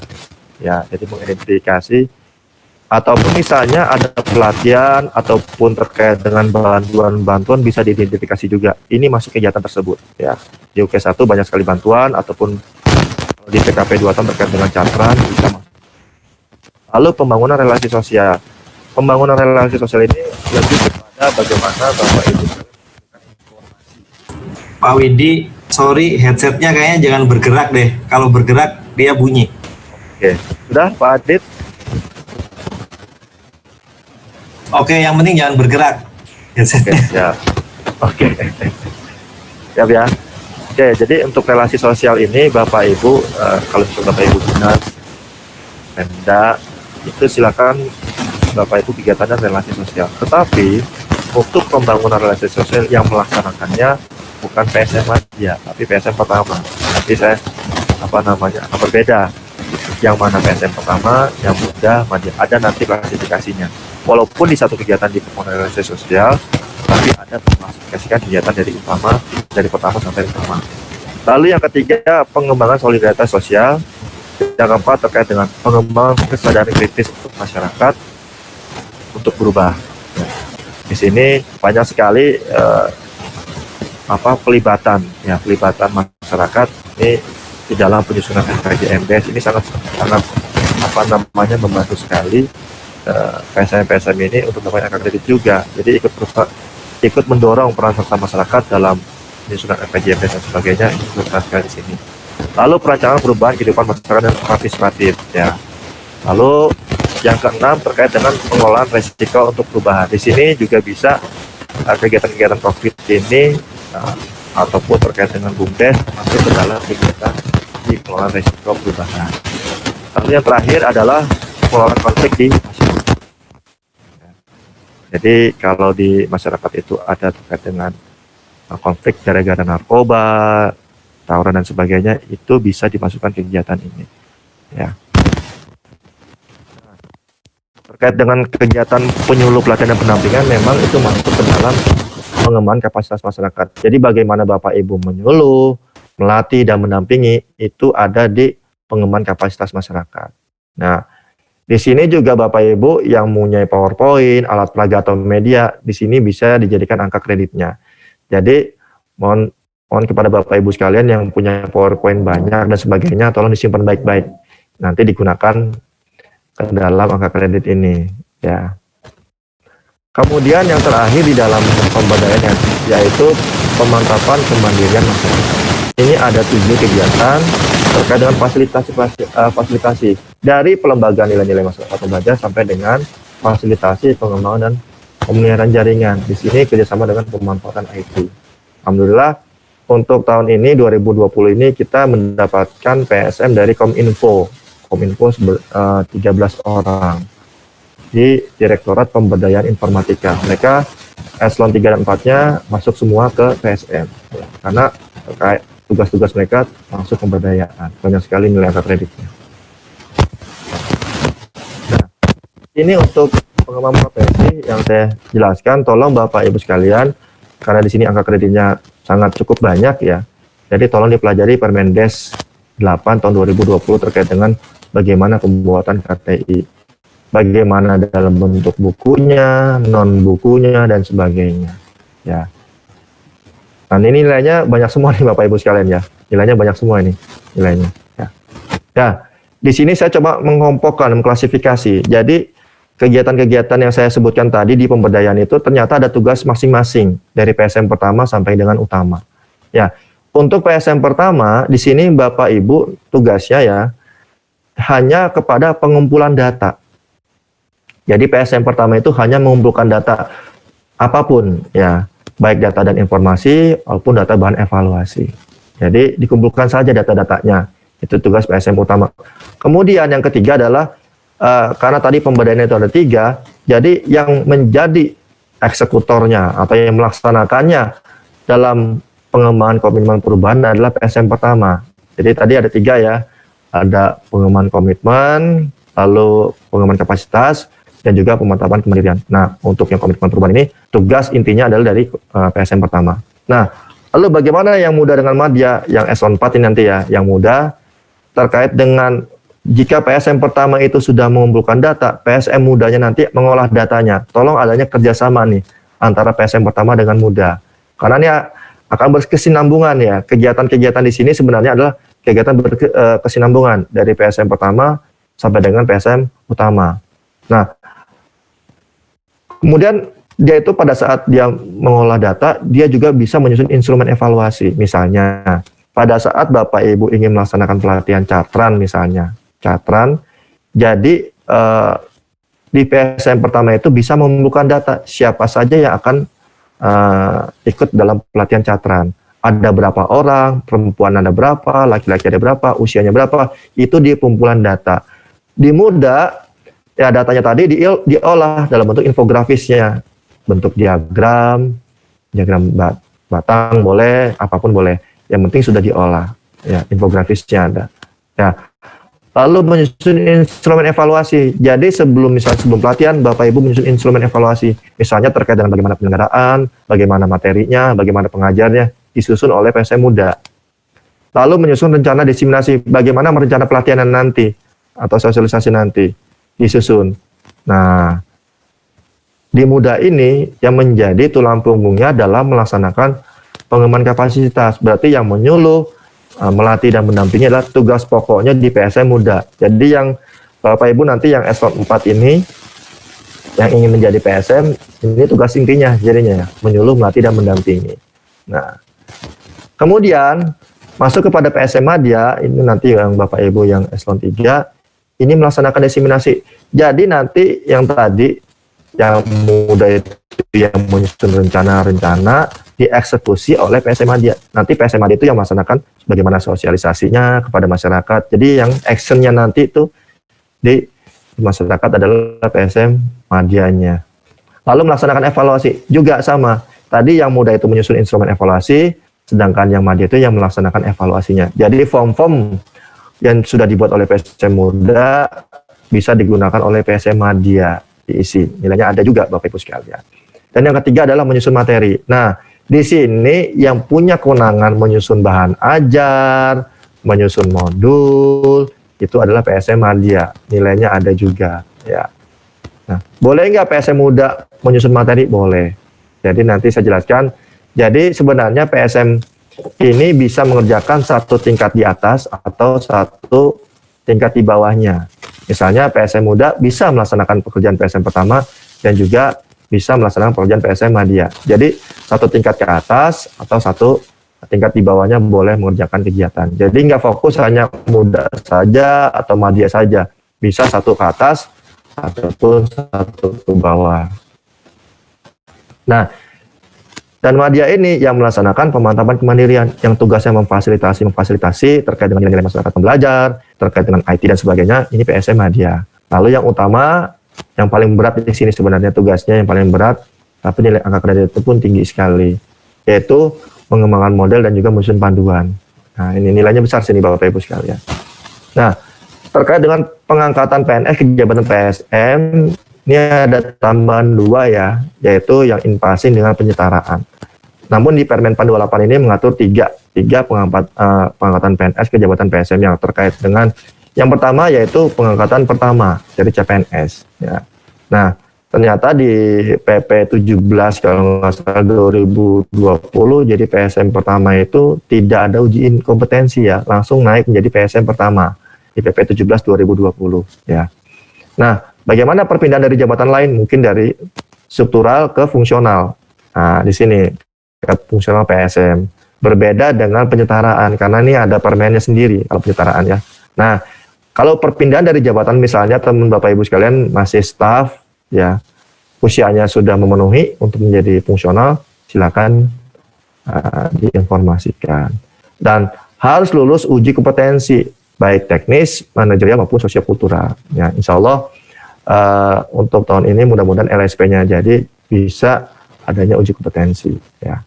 Ya, jadi mengidentifikasi ataupun misalnya ada pelatihan ataupun terkait dengan bantuan bisa diidentifikasi juga. Ini masuk kegiatan tersebut ya. Di UK1 banyak sekali bantuan ataupun di PKP 2 tahun terkait dengan cantrang bisa masuk. Lalu pembangunan relasi sosial. Pembangunan relasi sosial ini lebih kepada bagaimana Bapak Ibu Pak Widi, sorry headsetnya kayaknya jangan bergerak deh. Kalau bergerak dia bunyi. Oke, sudah Pak Adit. Oke, yang penting jangan bergerak headsetnya. Oke, siap. Oke. Siap ya. Oke, jadi untuk relasi sosial ini Bapak Ibu, kalau misalnya Bapak Ibu dinas, Pemda, itu silakan Bapak Ibu kegiatannya relasi sosial. Tetapi untuk pembangunan relasi sosial yang melaksanakannya bukan PSM aja, tapi PSM pertama. Nanti saya akan berbeda. Yang mana PSM pertama, yang muda, ada nanti klasifikasinya. Walaupun di satu kegiatan di pembangunan relasi sosial, tapi ada mengklasifikasikan kegiatan dari pertama sampai utama. Lalu yang ketiga, pengembangan solidaritas sosial. Yang keempat terkait dengan pengembangan kesadaran kritis untuk masyarakat untuk berubah. Di sini banyak sekali pelibatan masyarakat ini di dalam penyusunan RPJMD ini sangat membantu sekali PSM ini untuk mendapatkan kredit juga. Jadi ikut mendorong peran serta masyarakat dalam penyusunan RPJMD dan sebagainya ini sekali di sini. Lalu perancangan perubahan kehidupan masyarakat yang partisipatif ya. Lalu yang keenam terkait dengan pengelolaan resiko untuk perubahan. Di sini juga bisa kegiatan-kegiatan COVID ini ataupun terkait dengan BUMDes masuk ke dalam kegiatan di pengelolaan resiko perubahan. Lalu yang terakhir adalah pengelolaan konflik di masyarakat. Jadi kalau di masyarakat itu ada terkait dengan konflik gara-gara narkoba, tawuran dan sebagainya, itu bisa dimasukkan kegiatan ini. Ya. Terkait dengan kegiatan penyuluh pelatihan dan pendampingan, memang itu masuk ke dalam pengembangan kapasitas masyarakat. Jadi bagaimana Bapak Ibu menyuluh, melatih dan mendampingi itu ada di pengembangan kapasitas masyarakat. Nah, di sini juga Bapak Ibu yang mempunyai PowerPoint, alat peraga atau media, di sini bisa dijadikan angka kreditnya. Jadi mohon kepada Bapak Ibu sekalian yang punya PowerPoint banyak dan sebagainya, tolong disimpan baik-baik. Nanti digunakan ke dalam angka kredit ini, ya. Kemudian yang terakhir di dalam pemberdayaan yaitu pemantapan kemandirian masyarakat. Ini ada 7 kegiatan terkait dengan fasilitasi dari pelembagaan nilai-nilai masyarakat pembaca sampai dengan fasilitasi pengembangan dan pemeliharaan jaringan. Di sini kerjasama dengan pemanfaatan IT. Alhamdulillah untuk tahun ini 2020 ini kita mendapatkan PSM dari Kominfo 13 orang di Direktorat Pemberdayaan Informatika. Mereka eselon 3 dan 4-nya masuk semua ke PSM ya, karena terkait tugas-tugas mereka masuk pemberdayaan. Banyak sekali nilai angka kreditnya. Nah, ini untuk pengembangan profesi yang saya jelaskan, tolong Bapak Ibu sekalian, karena di sini angka kreditnya sangat cukup banyak ya. Jadi tolong dipelajari Permendes 8 tahun 2020 terkait dengan bagaimana pembuatan KTI. Bagaimana dalam bentuk bukunya, non bukunya dan sebagainya. Ya. Nah, ini nilainya banyak semua nih Bapak Ibu sekalian ya. Nilainya banyak semua ini nilainya. Ya. Nah, di sini saya coba mengompokkan, mengklasifikasi. Jadi kegiatan-kegiatan yang saya sebutkan tadi di pemberdayaan itu ternyata ada tugas masing-masing dari PSM pertama sampai dengan utama. Ya, untuk PSM pertama di sini Bapak Ibu tugasnya ya hanya kepada pengumpulan data. Jadi PSM pertama itu hanya mengumpulkan data apapun ya, baik data dan informasi maupun data bahan evaluasi. Jadi dikumpulkan saja data-datanya. Itu tugas PSM utama. Kemudian yang ketiga adalah karena tadi pemberdayaan itu ada 3, jadi yang menjadi eksekutornya atau yang melaksanakannya dalam pengembangan komitmen perubahan adalah PSM pertama. Jadi tadi ada 3 ya, ada pengembangan komitmen, lalu pengembangan kapasitas, dan juga pemantapan kemandirian. Nah, untuk yang komitmen perubahan ini, tugas intinya adalah dari PSM pertama. Nah, lalu bagaimana yang muda dengan madya, yang eselon 4 ini nanti ya, yang muda terkait dengan jika PSM pertama itu sudah mengumpulkan data, PSM mudanya nanti mengolah datanya. Tolong adanya kerjasama nih antara PSM pertama dengan muda. Karena ini akan berkesinambungan ya. Kegiatan-kegiatan di sini sebenarnya adalah kegiatan berkesinambungan dari PSM pertama sampai dengan PSM utama. Nah, kemudian dia itu pada saat dia mengolah data, dia juga bisa menyusun instrumen evaluasi. Misalnya, pada saat Bapak Ibu ingin melaksanakan pelatihan Catran misalnya, Catran, jadi di PSM pertama itu bisa mengumpulkan data siapa saja yang akan ikut dalam pelatihan Catran. Ada berapa orang, perempuan ada berapa, laki-laki ada berapa, usianya berapa, itu di pengumpulan data. Di muda, ya datanya tadi diolah dalam bentuk infografisnya, bentuk diagram batang boleh, apapun boleh. Yang penting sudah diolah, ya infografisnya ada. Ya. Lalu menyusun instrumen evaluasi. Jadi sebelum pelatihan, Bapak Ibu menyusun instrumen evaluasi. Misalnya terkait dengan bagaimana penyelenggaraan, bagaimana materinya, bagaimana pengajarnya, disusun oleh PSM muda. Lalu menyusun rencana diseminasi, bagaimana merencana pelatihan nanti, atau sosialisasi nanti, disusun. Nah, di muda ini yang menjadi tulang punggungnya dalam melaksanakan pengembangan kapasitas. Berarti yang menyuluh, melatih dan mendampingi adalah tugas pokoknya di PSM muda. Jadi yang Bapak Ibu nanti yang eselon 4 ini yang ingin menjadi PSM, ini tugas intinya jadinya menyuluh, melatih dan mendampingi. Nah, kemudian masuk kepada PSM madya, ini nanti yang Bapak Ibu yang eselon 3 ini melaksanakan diseminasi. Jadi nanti yang tadi yang muda itu yang menyusun rencana-rencana dieksekusi oleh PSM madya. Nanti PSM madya itu yang melaksanakan bagaimana sosialisasinya kepada masyarakat. Jadi yang actionnya nanti itu di masyarakat adalah PSM madyanya. Lalu melaksanakan evaluasi juga sama. Tadi yang muda itu menyusun instrumen evaluasi, sedangkan yang madya itu yang melaksanakan evaluasinya. Jadi form-form yang sudah dibuat oleh PSM muda bisa digunakan oleh PSM madya, diisi. Nilainya ada juga Bapak Ibu sekalian. Dan yang ketiga adalah menyusun materi. Nah, di sini yang punya kewenangan menyusun bahan ajar, menyusun modul, itu adalah PSM Madya. Nilainya ada juga, ya. Nah, boleh nggak PSM Muda menyusun materi? Boleh. Jadi nanti saya jelaskan. Jadi sebenarnya PSM ini bisa mengerjakan satu tingkat di atas atau satu tingkat di bawahnya. Misalnya PSM Muda bisa melaksanakan pekerjaan PSM pertama dan juga bisa melaksanakan pekerjaan PSM Madya. Jadi satu tingkat ke atas atau satu tingkat di bawahnya boleh mengerjakan kegiatan. Jadi nggak fokus hanya Muda saja atau Madya saja. Bisa satu ke atas ataupun satu ke bawah. Nah, dan Madya ini yang melaksanakan pemantapan kemandirian, yang tugasnya memfasilitasi terkait dengan nilai-nilai masyarakat pembelajar, terkait dengan IT dan sebagainya, ini PSM Madya. Lalu yang utama, yang paling berat di sini sebenarnya tugasnya yang paling berat, tapi nilai angka kredit itu pun tinggi sekali, yaitu pengembangan model dan juga menyusun panduan. Nah, ini nilainya besar sini Bapak Ibu sekalian. Nah, terkait dengan pengangkatan PNS ke jabatan PSM, ini ada tambahan 2 ya, yaitu yang inpasing dengan penyetaraan. Namun di Permenpan 28 ini mengatur tiga pengangkatan PNS ke jabatan PSM yang terkait dengan yang pertama yaitu pengangkatan pertama dari CPNS. Ya. Nah, ternyata di PP 17 kalau nggak salah 2020 jadi PSM pertama itu tidak ada uji kompetensi ya, langsung naik menjadi PSM pertama di PP 17 2020 ya. Nah, bagaimana perpindahan dari jabatan lain? Mungkin dari struktural ke fungsional. Nah, di sini ke fungsional PSM. Berbeda dengan penyetaraan karena ini ada permennya sendiri kalau penyetaraan ya. Nah, kalau perpindahan dari jabatan misalnya teman Bapak Ibu sekalian masih staf ya, usianya sudah memenuhi untuk menjadi fungsional, silakan diinformasikan. Dan harus lulus uji kompetensi baik teknis, manajerial maupun sosiokultural. Ya, insya Allah untuk tahun ini mudah-mudahan LSP-nya jadi bisa adanya uji kompetensi. Ya.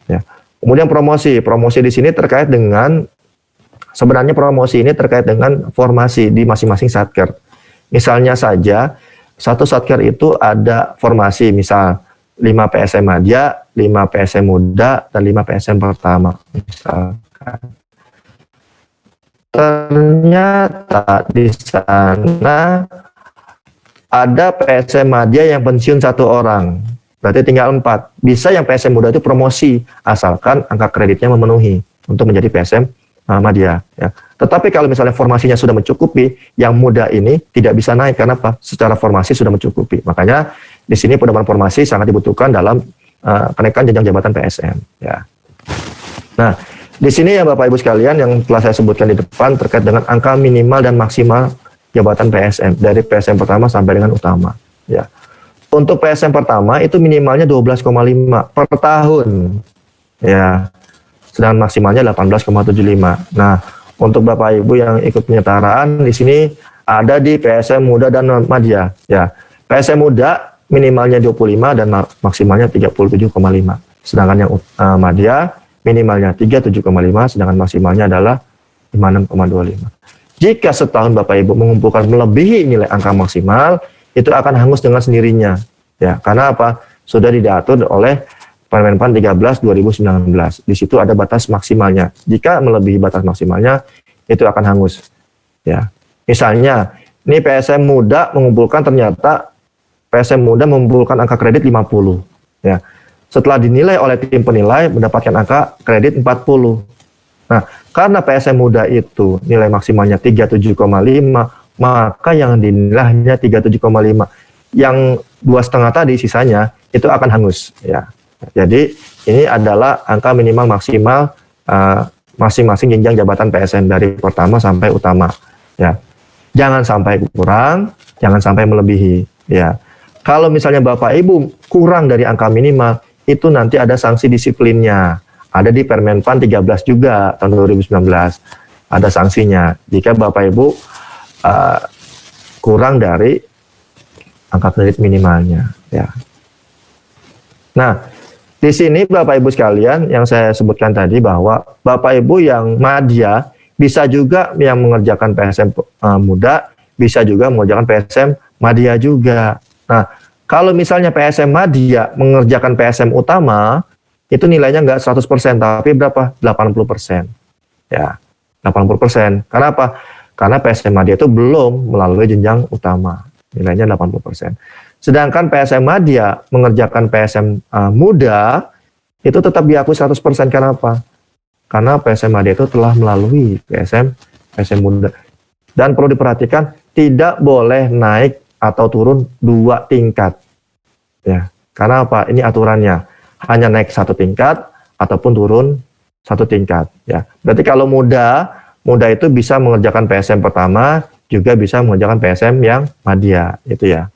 Ya. Kemudian promosi di sini terkait dengan sebenarnya promosi ini terkait dengan formasi di masing-masing satker. Misalnya saja satu satker itu ada formasi misal 5 PSM Madya, 5 PSM Muda, dan 5 PSM pertama misalkan. Ternyata di sana ada PSM Madya yang pensiun 1 orang, berarti tinggal 4. Bisa yang PSM Muda itu promosi, asalkan angka kreditnya memenuhi untuk menjadi PSM Madya. Ya. Tetapi kalau misalnya formasinya sudah mencukupi, yang muda ini tidak bisa naik, karena apa? Secara formasi sudah mencukupi. Makanya di sini penambahan formasi sangat dibutuhkan dalam kenaikan jenjang jabatan PSM. Ya. Nah, di sini ya Bapak Ibu sekalian yang telah saya sebutkan di depan terkait dengan angka minimal dan maksimal jabatan PSM dari PSM pertama sampai dengan utama. Ya. Untuk PSM pertama itu minimalnya 12,5 per tahun. Ya. Sedangkan maksimalnya 18,75. Nah, untuk Bapak Ibu yang ikut penyetaraan di sini ada di PSM Muda dan Madya. Ya. PSM Muda minimalnya 25 dan maksimalnya 37,5. Sedangkan yang Madya minimalnya 37,5, sedangkan maksimalnya adalah 56,25. Jika setahun Bapak Ibu mengumpulkan melebihi nilai angka maksimal, itu akan hangus dengan sendirinya. Ya, karena apa? Sudah diatur oleh Permenpan 13 2019. Di situ ada batas maksimalnya. Jika melebihi batas maksimalnya, itu akan hangus. Ya. Misalnya, ini PSM Muda mengumpulkan ternyata PSM Muda mengumpulkan angka kredit 50. Ya. Setelah dinilai oleh tim penilai mendapatkan angka kredit 40. Nah, karena PSM Muda itu nilai maksimalnya 37,5, maka yang dinilai hanya 37,5. Yang 2,5 tadi sisanya itu akan hangus. Ya. Jadi ini adalah angka minimal maksimal masing-masing jenjang jabatan PSM dari pertama sampai utama. Ya. Jangan sampai kurang, jangan sampai melebihi. Ya. Kalau misalnya Bapak Ibu kurang dari angka minimal, itu nanti ada sanksi disiplinnya. Ada di Permenpan 13 juga tahun 2019. Ada sanksinya. Jika Bapak Ibu kurang dari angka kredit minimalnya. Ya. Nah, di sini Bapak Ibu sekalian yang saya sebutkan tadi bahwa Bapak Ibu yang Madya bisa juga yang mengerjakan PSM Muda, bisa juga mengerjakan PSM Madya juga. Nah, kalau misalnya PSM Madya mengerjakan PSM utama, itu nilainya nggak 100%, tapi berapa? 80%. Ya, 80%. Karena apa? Karena PSMA dia itu belum melalui jenjang utama. Nilainya 80%. Sedangkan PSMA dia mengerjakan PSM muda, itu tetap diakui 100%. Karena apa? Karena PSMA dia itu telah melalui PSM muda. Dan perlu diperhatikan, tidak boleh naik atau turun 2 tingkat. Ya, karena apa? Ini aturannya. Hanya naik 1 tingkat ataupun turun 1 tingkat. Ya, berarti kalau muda itu bisa mengerjakan PSM pertama, juga bisa mengerjakan PSM yang madya, itu ya.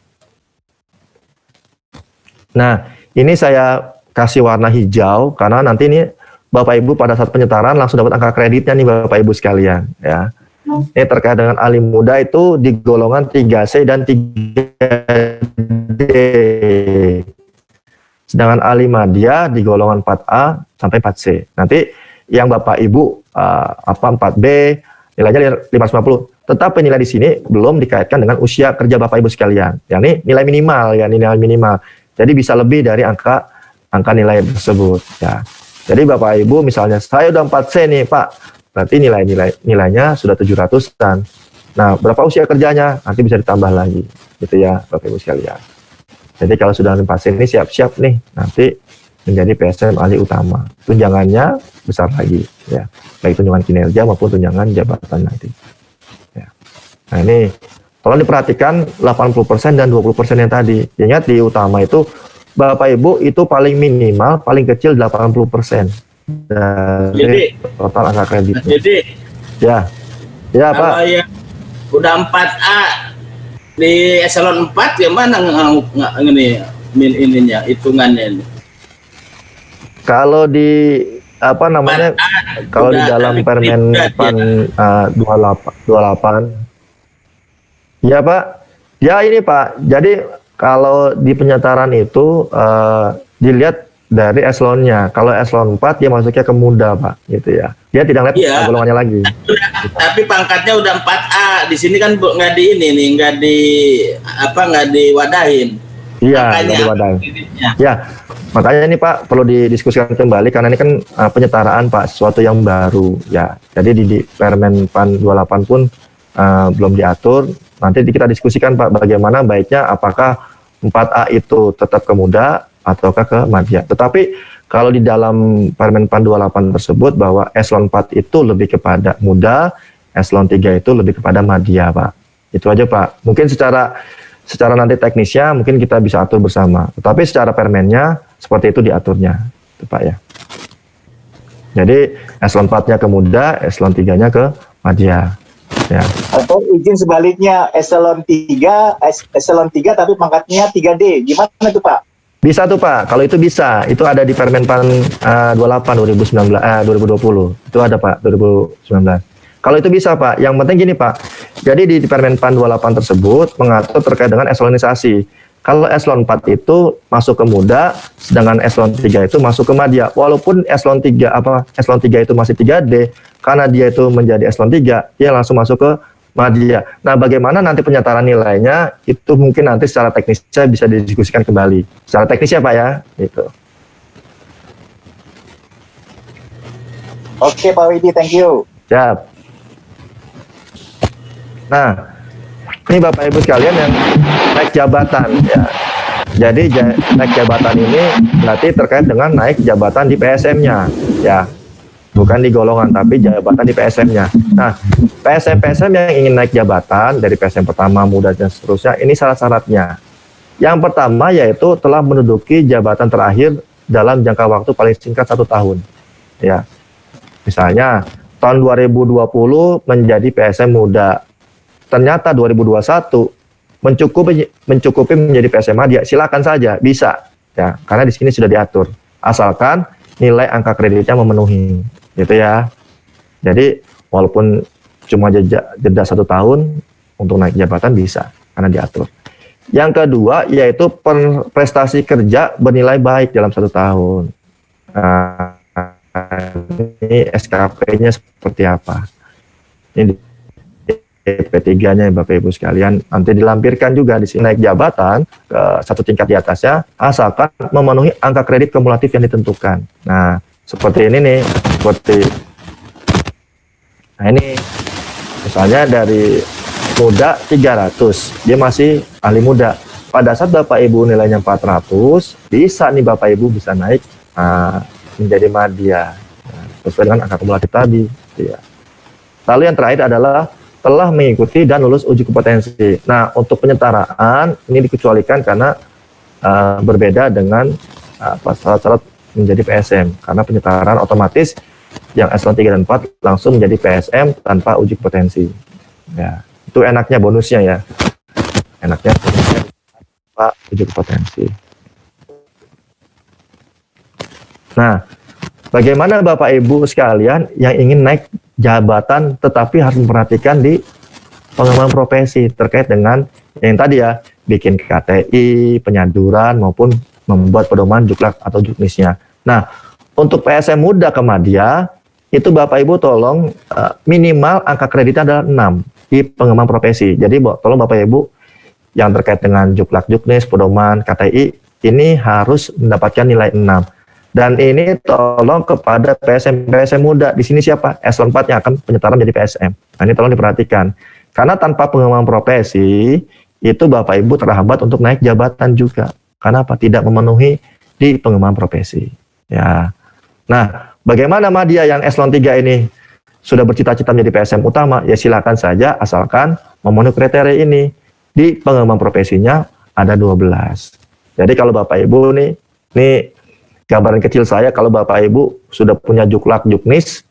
Nah, ini saya kasih warna hijau karena nanti ini Bapak Ibu pada saat penyetaran langsung dapat angka kreditnya nih Bapak Ibu sekalian, ya. Ini terkait dengan alim muda itu di golongan 3C dan 3D. Sedangkan alim madya di golongan 4A sampai 4C. Nanti yang Bapak Ibu 4B nilainya 550. Tetapi nilai di sini belum dikaitkan dengan usia kerja Bapak Ibu sekalian. Yang ini nilai minimal ya, nilai minimal. Jadi bisa lebih dari angka nilai tersebut ya. Jadi Bapak Ibu misalnya saya udah 4C nih Pak, berarti nilainya sudah 700-an. Nah, berapa usia kerjanya? Nanti bisa ditambah lagi, gitu ya Bapak Ibu sekalian. Jadi kalau sudah 4C ini siap-siap nih, nanti menjadi PSM ahli utama. Tunjangannya besar lagi, ya, baik tunjangan kinerja maupun tunjangan jabatan nanti. Ya. Nah ini, tolong diperhatikan 80% dan 20% yang tadi. Ingat di utama itu Bapak Ibu itu paling minimal, paling kecil 80% dari total angka kredit. Jadi, ya Pak. Kalau yang udah 4A di eselon 4 yang mana ininya hitungannya ini? Kalau di apa namanya? Kalau di dalam Permen Pan 28. Ya Pak. Ya ini Pak. Jadi kalau di penyetaran itu dilihat dari eselonnya. Kalau eselon 4 dia masuknya ke muda Pak, gitu ya. Dia tidak lihat golongannya lagi. Tapi pangkatnya udah 4A. Di sini kan nggak di ini nih, nggak diwadahin. Iya, nggak diwadahin. Ya, makanya ini Pak perlu didiskusikan kembali karena ini kan penyetaraan Pak, sesuatu yang baru ya. Jadi di Permen Pan 28 pun belum diatur. Nanti kita diskusikan Pak bagaimana baiknya, apakah 4A itu tetap ke muda ataukah ke madya. Tetapi kalau di dalam Permen Pan 28 tersebut bahwa eselon 4 itu lebih kepada muda, eselon 3 itu lebih kepada madya Pak. Itu aja Pak. Mungkin secara nanti teknisnya mungkin kita bisa atur bersama. Tetapi secara permennya seperti itu diaturnya. Itu Pak ya. Jadi eselon 4-nya ke muda, eselon 3-nya ke madya. Ya. Atau izin sebaliknya eselon 3 tapi pangkatnya 3D. Gimana tuh Pak? Bisa tuh Pak, kalau itu bisa. Itu ada di Permen Pan 28 2020. Itu ada Pak 2019. Kalau itu bisa Pak, yang penting gini Pak. Jadi di Permen Pan 28 tersebut mengatur terkait dengan eselonisasi. Kalau eselon 4 itu masuk ke muda, sedangkan eselon 3 itu masuk ke madya. Walaupun eselon 3 itu masih 3D, karena dia itu menjadi eselon 3, dia langsung masuk ke madya. Nah, bagaimana nanti penyetaran nilainya itu mungkin nanti secara teknisnya bisa didiskusikan kembali. Secara teknisnya Pak ya, gitu. Oke Pak Widi, thank you. Siap. Nah, ini Bapak Ibu sekalian yang naik jabatan ya. Jadi naik jabatan ini berarti terkait dengan naik jabatan di PSM-nya ya. Bukan di golongan tapi jabatan di PSM-nya. Nah, PSM yang ingin naik jabatan dari PSM pertama, muda dan seterusnya, ini syarat-syaratnya. Yang pertama yaitu telah menduduki jabatan terakhir dalam jangka waktu paling singkat 1 tahun. Ya. Misalnya tahun 2020 menjadi PSM muda. Ternyata 2021 mencukupi menjadi PSM madya, silakan saja, bisa ya, karena di sini sudah diatur asalkan nilai angka kreditnya memenuhi, gitu ya. Jadi walaupun cuma jeda 1 tahun untuk naik jabatan bisa karena diatur. Yang kedua yaitu prestasi kerja bernilai baik dalam 1 tahun. Nah, ini SKP-nya seperti apa? Ini P3-nya Bapak Ibu sekalian, nanti dilampirkan juga di sini naik jabatan ke satu tingkat di atasnya, asalkan memenuhi angka kredit kumulatif yang ditentukan. Nah, seperti ini nih, nah ini misalnya dari muda 300, dia masih ahli muda. Pada saat Bapak Ibu nilainya 400, bisa nih Bapak Ibu bisa naik menjadi madya, sesuai dengan angka kumulatif tadi. Ya. Lalu yang terakhir adalah telah mengikuti dan lulus uji kompetensi. Nah, untuk penyetaraan ini dikecualikan karena berbeda dengan syarat-syarat menjadi PSM. Karena penyetaraan otomatis yang eselon 3 dan 4 langsung menjadi PSM tanpa uji kompetensi. Ya, itu enaknya bonusnya ya. Enaknya tanpa uji kompetensi. Nah, bagaimana Bapak Ibu sekalian yang ingin naik jabatan tetapi harus memperhatikan di pengembangan profesi terkait dengan yang tadi ya, bikin KTI, penyaduran maupun membuat pedoman juklak atau juknisnya. Nah, untuk PSM muda ke madya itu Bapak Ibu tolong minimal angka kreditnya adalah 6 di pengembangan profesi. Jadi tolong Bapak Ibu yang terkait dengan juklak juknis, pedoman, KTI ini harus mendapatkan nilai 6. Dan ini tolong kepada PSM muda. Di sini siapa? Eselon 4 yang akan penyetaraan menjadi PSM. Nah, ini tolong diperhatikan. Karena tanpa pengembangan profesi, itu Bapak Ibu terhambat untuk naik jabatan juga. Karena apa? Tidak memenuhi di pengembangan profesi. Ya. Nah, bagaimana madya yang eselon 3 ini sudah bercita-cita menjadi PSM utama? Ya silakan saja, asalkan memenuhi kriteria ini. Di pengembangan profesinya ada 12. Jadi kalau Bapak Ibu nih gambaran kecil saya, kalau Bapak Ibu sudah punya juklak juknis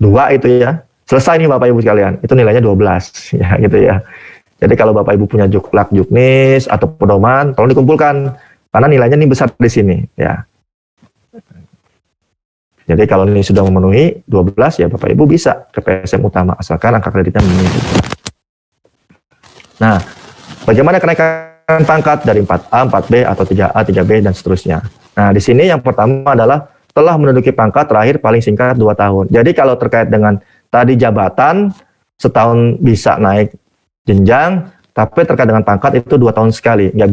2 itu ya, selesai nih Bapak Ibu sekalian, itu nilainya 12 ya gitu ya. Jadi kalau Bapak Ibu punya juklak juknis atau pedoman, tolong dikumpulkan karena nilainya ini besar di sini ya. Jadi kalau ini sudah memenuhi 12 ya Bapak Ibu bisa ke PSM utama asalkan angka kreditnya memenuhi. Nah, bagaimana kenaikan pangkat dari 4A, 4B atau 3A, 3B dan seterusnya. Nah, di sini yang pertama adalah telah menduduki pangkat terakhir paling singkat 2 tahun. Jadi kalau terkait dengan tadi jabatan, setahun bisa naik jenjang, tapi terkait dengan pangkat itu 2 tahun sekali, nggak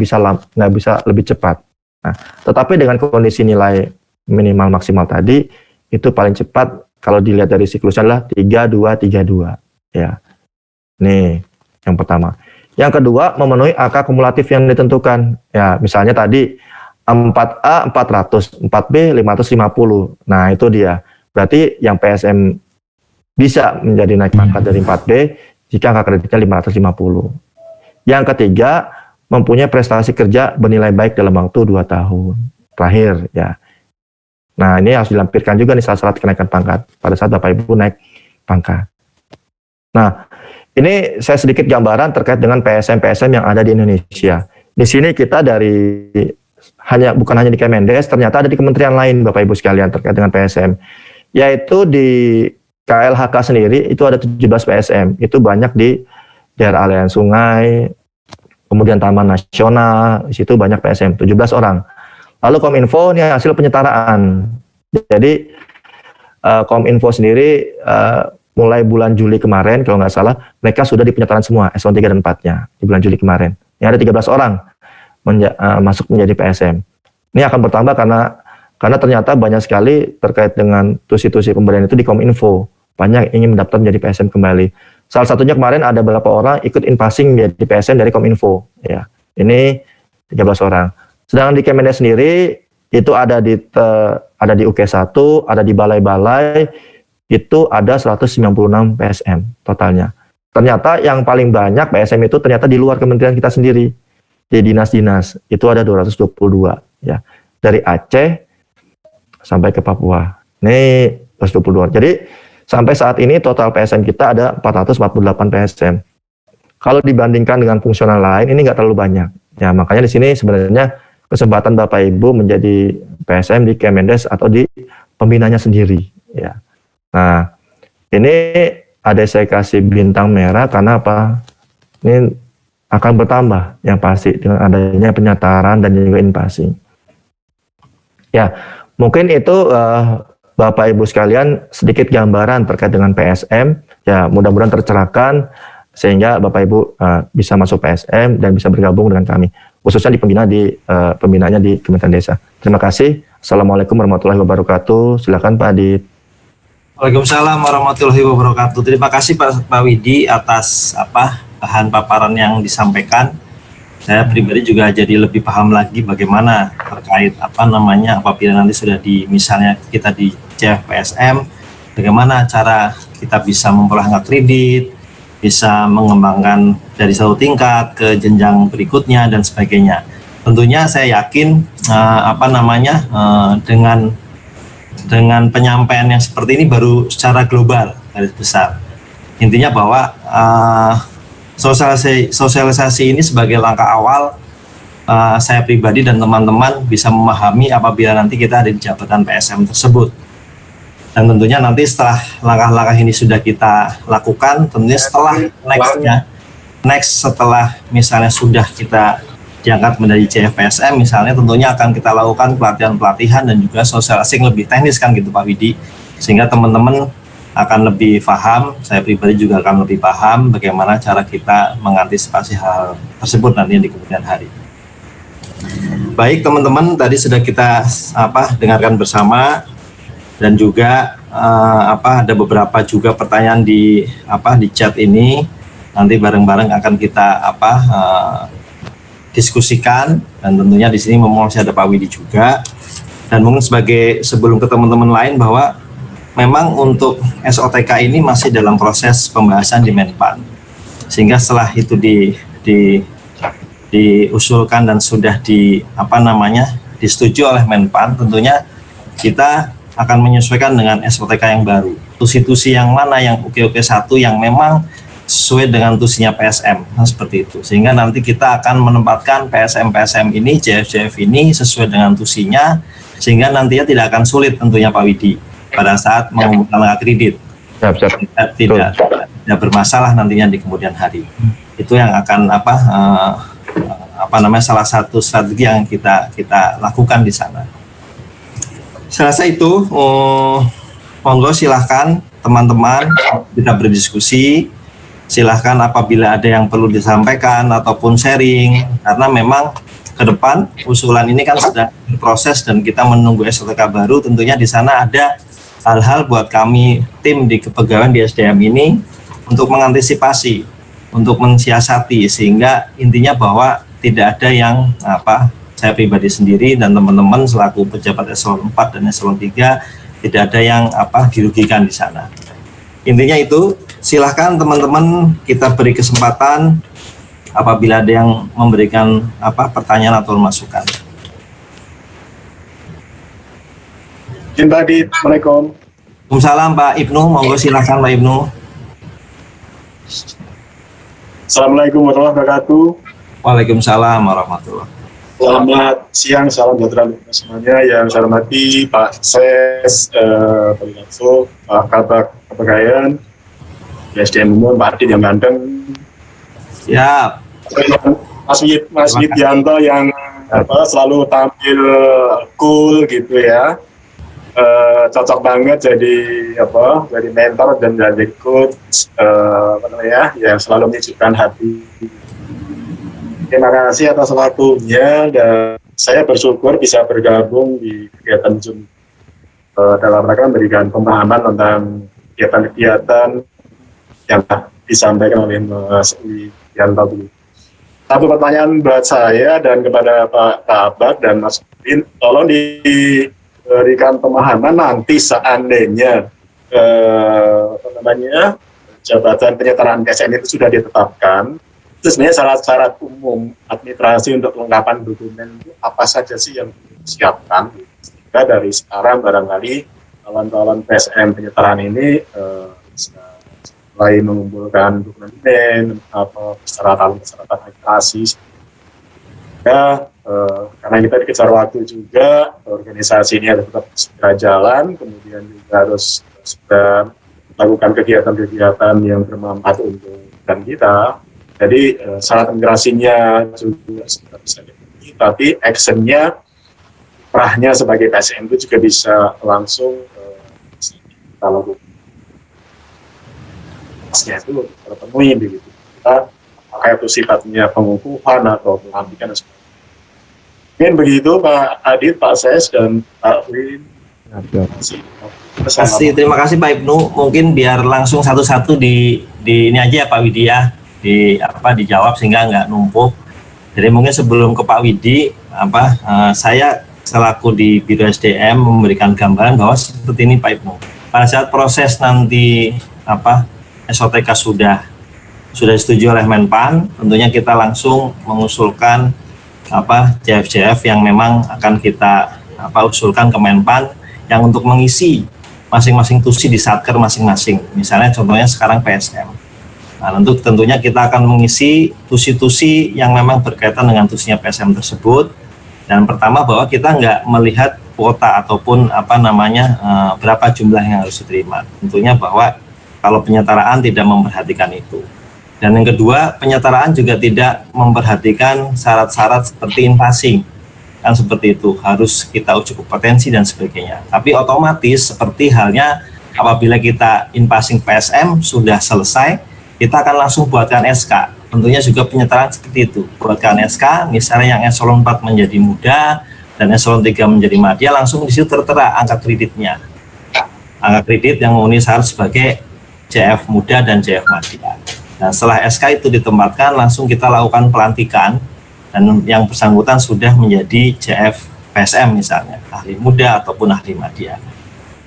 bisa lebih cepat. Nah, tetapi dengan kondisi nilai minimal maksimal tadi, itu paling cepat kalau dilihat dari siklusnya adalah 3232. Ya, nih yang pertama. Yang kedua, memenuhi angka kumulatif yang ditentukan. Ya, misalnya tadi 4A 400, 4B 550. Nah, itu dia. Berarti yang PSM bisa menjadi naik pangkat dari 4B jika angka kreditnya 550. Yang ketiga, mempunyai prestasi kerja bernilai baik dalam waktu 2 tahun terakhir ya. Nah, ini harus dilampirkan juga nih syarat kenaikan pangkat pada saat Bapak Ibu naik pangkat. Nah, ini saya sedikit gambaran terkait dengan PSM yang ada di Indonesia. Di sini kita bukan hanya di Kemendes, ternyata ada di kementerian lain Bapak Ibu sekalian terkait dengan PSM. Yaitu di KLHK sendiri itu ada 17 PSM. Itu banyak di daerah aliran sungai, kemudian Taman Nasional, di situ banyak PSM, 17 orang. Lalu Kominfo ini hasil penyetaraan. Jadi Kominfo sendiri mulai bulan Juli kemarin, kalau nggak salah, mereka sudah di penyetaraan semua, eselon 3 dan 4-nya, di bulan Juli kemarin. Ini ada 13 orang masuk menjadi PSM. Ini akan bertambah karena ternyata banyak sekali terkait dengan tusi-tusi pemberian itu di Kominfo. Banyak ingin mendaftar menjadi PSM kembali. Salah satunya kemarin ada beberapa orang ikut in-passing menjadi PSM dari Kominfo. Ya, ini 13 orang. Sedangkan di Kemendes sendiri, itu ada di UK1, ada di balai-balai, itu ada 196 PSM totalnya. Ternyata yang paling banyak PSM itu ternyata di luar kementerian kita sendiri. Di dinas-dinas, itu ada 222. Ya. Dari Aceh sampai ke Papua. Ini 222. Jadi sampai saat ini total PSM kita ada 448 PSM. Kalau dibandingkan dengan fungsional lain, ini nggak terlalu banyak. Ya, makanya di sini sebenarnya kesempatan Bapak Ibu menjadi PSM di Kemendes atau di pembinanya sendiri. Ya. Nah, ini ada saya kasih bintang merah karena apa? Ini akan bertambah yang pasti dengan adanya penyetaran dan juga in-passing. Ya, mungkin itu Bapak Ibu sekalian sedikit gambaran terkait dengan PSM. Ya, mudah-mudahan tercerahkan sehingga Bapak Ibu bisa masuk PSM dan bisa bergabung dengan kami, khususnya di pembinaannya di Kementerian Desa. Terima kasih. Assalamualaikum warahmatullahi wabarakatuh. Silakan Pak Adit. Waalaikumsalam warahmatullahi wabarakatuh. Terima kasih Pak Widi atas bahan paparan yang disampaikan. Saya pribadi juga jadi lebih paham lagi bagaimana terkait apabila nanti sudah misalnya kita di CFPSM, bagaimana cara kita bisa memperoleh kredit, bisa mengembangkan dari satu tingkat ke jenjang berikutnya dan sebagainya. Tentunya saya yakin dengan penyampaian yang seperti ini baru secara global garis besar. Intinya bahwa sosialisasi ini sebagai langkah awal saya pribadi dan teman-teman bisa memahami apabila nanti kita ada di jabatan PSM tersebut. Dan tentunya nanti setelah langkah-langkah ini sudah kita lakukan, tentunya setelah setelah misalnya sudah kita diangkat menjadi CFPSM misalnya, tentunya akan kita lakukan pelatihan-pelatihan dan juga sosialisasi yang lebih teknis kan gitu Pak Widi, sehingga teman-teman akan lebih paham, saya pribadi juga akan lebih paham bagaimana cara kita mengantisipasi hal tersebut nantinya di kemudian hari. Baik teman-teman, tadi sudah kita dengarkan bersama, dan juga ada beberapa juga pertanyaan di chat ini, nanti bareng-bareng akan kita diskusikan, dan tentunya di sini masih ada Pak Widi juga. Dan mungkin sebelum ke teman-teman lain bahwa memang untuk SOTK ini masih dalam proses pembahasan di Menpan, sehingga setelah itu diusulkan dan sudah disetujui oleh Menpan, tentunya kita akan menyesuaikan dengan SOTK yang baru. Tusi-tusi yang mana yang oke-oke satu yang memang sesuai dengan tusinya PSM, seperti itu. Sehingga nanti kita akan menempatkan PSM ini, JF ini sesuai dengan tusinya, sehingga nantinya tidak akan sulit tentunya Pak Widi pada saat mengumpulkan kredit. Tidak bermasalah nantinya di kemudian hari. Itu yang akan salah satu strategi yang kita lakukan di sana. Saya rasa itu, monggo silahkan teman-teman kita berdiskusi. Silahkan apabila ada yang perlu disampaikan ataupun sharing, karena memang ke depan usulan ini kan sedang berproses dan kita menunggu SOTK baru. Tentunya di sana ada hal-hal buat kami tim di kepegawaian di SDM ini untuk mengantisipasi, untuk mensiasati, sehingga intinya bahwa tidak ada yang saya pribadi sendiri dan teman-teman selaku pejabat eselon 4 dan eselon 3 tidak ada yang dirugikan di sana. Intinya itu, silahkan teman-teman kita beri kesempatan apabila ada yang memberikan pertanyaan atau masukan. Assalamualaikum. Waalaikumsalam Pak Ibnu, monggo silahkan Pak Ibnu. Assalamualaikum warahmatullahi wabarakatuh. Waalaikumsalam warahmatullahi wabarakatuh. Selamat siang, salam sejahtera untuk semuanya. Yang saya hormati Pak Ses, Pak Langsung, Pak Kabak Kepegawaian, SDM Umum, Pak Adit yang ganteng. Siap. Mas Widianto yang selalu tampil cool gitu ya. Cocok banget jadi mentor dan jadi coach yang selalu menyejukkan hati. Terima kasih atas waktunya, dan saya bersyukur bisa bergabung di kegiatan Zoom dalam rangka memberikan pemahaman tentang kegiatan-kegiatan yang disampaikan oleh Mas Widianto. Satu pertanyaan buat saya dan kepada Pak Kabak dan Mas Udin, tolong diberikan pemahaman nanti seandainya jabatan penyetaraan PSN itu sudah ditetapkan. Itu sebenarnya syarat-syarat umum administrasi untuk kelengkapan dokumen itu apa saja sih yang disiapkan? Sehingga dari sekarang barangkali calon-calon PSM penyetaraan ini mulai mengumpulkan dokumen atau persyaratan administrasi. Ya, karena kita dikejar waktu juga, organisasi ini harus tetap segera jalan, kemudian juga harus segera melakukan kegiatan-kegiatan yang bermanfaat untuk dan kita. Jadi syarat migrasinya juga sudah bisa dipenuhi, tapi actionnya, perahnya sebagai PSM itu juga bisa langsung kita lakukan. Pasnya itu terpenuhi begitu. apakah itu sifatnya pengukuhan atau pelantikan dan sebagainya. Mungkin begitu Pak Adit, Pak Ses, dan Pak Win. Terima kasih Pak Ibnu. Mungkin biar langsung satu-satu di ini aja ya Pak Widi ya, dijawab sehingga nggak numpuk. Jadi mungkin sebelum ke Pak Widi, saya selaku di Biro SDM memberikan gambaran bahwa seperti ini Pak Ibnu. Pada saat proses nanti SOTK sudah disetujui oleh Menpan, tentunya kita langsung mengusulkan JF-JF yang memang akan kita usulkan ke Menpan yang untuk mengisi masing-masing tusi di satker masing-masing. Misalnya contohnya sekarang PSM. Nah, tentunya kita akan mengisi tusi-tusi yang memang berkaitan dengan tusinya PSM tersebut. Dan pertama bahwa kita nggak melihat kuota ataupun berapa jumlah yang harus diterima. Tentunya bahwa kalau penyetaraan tidak memperhatikan itu. Dan yang kedua, penyetaraan juga tidak memperhatikan syarat-syarat seperti in-passing. Kan seperti itu, harus kita uji kompetensi dan sebagainya. Tapi otomatis seperti halnya apabila kita in-passing PSM sudah selesai, kita akan langsung buatkan SK. Tentunya juga penyetaraan seperti itu. Buatkan SK, misalnya yang eselon 4 menjadi muda dan eselon 3 menjadi madya, langsung di situ tertera angka kreditnya. Angka kredit yang memenuhi syarat sebagai JF muda dan JF madya. Nah, setelah SK itu ditempatkan, langsung kita lakukan pelantikan dan yang bersangkutan sudah menjadi JF PSM misalnya, ahli muda ataupun ahli madya.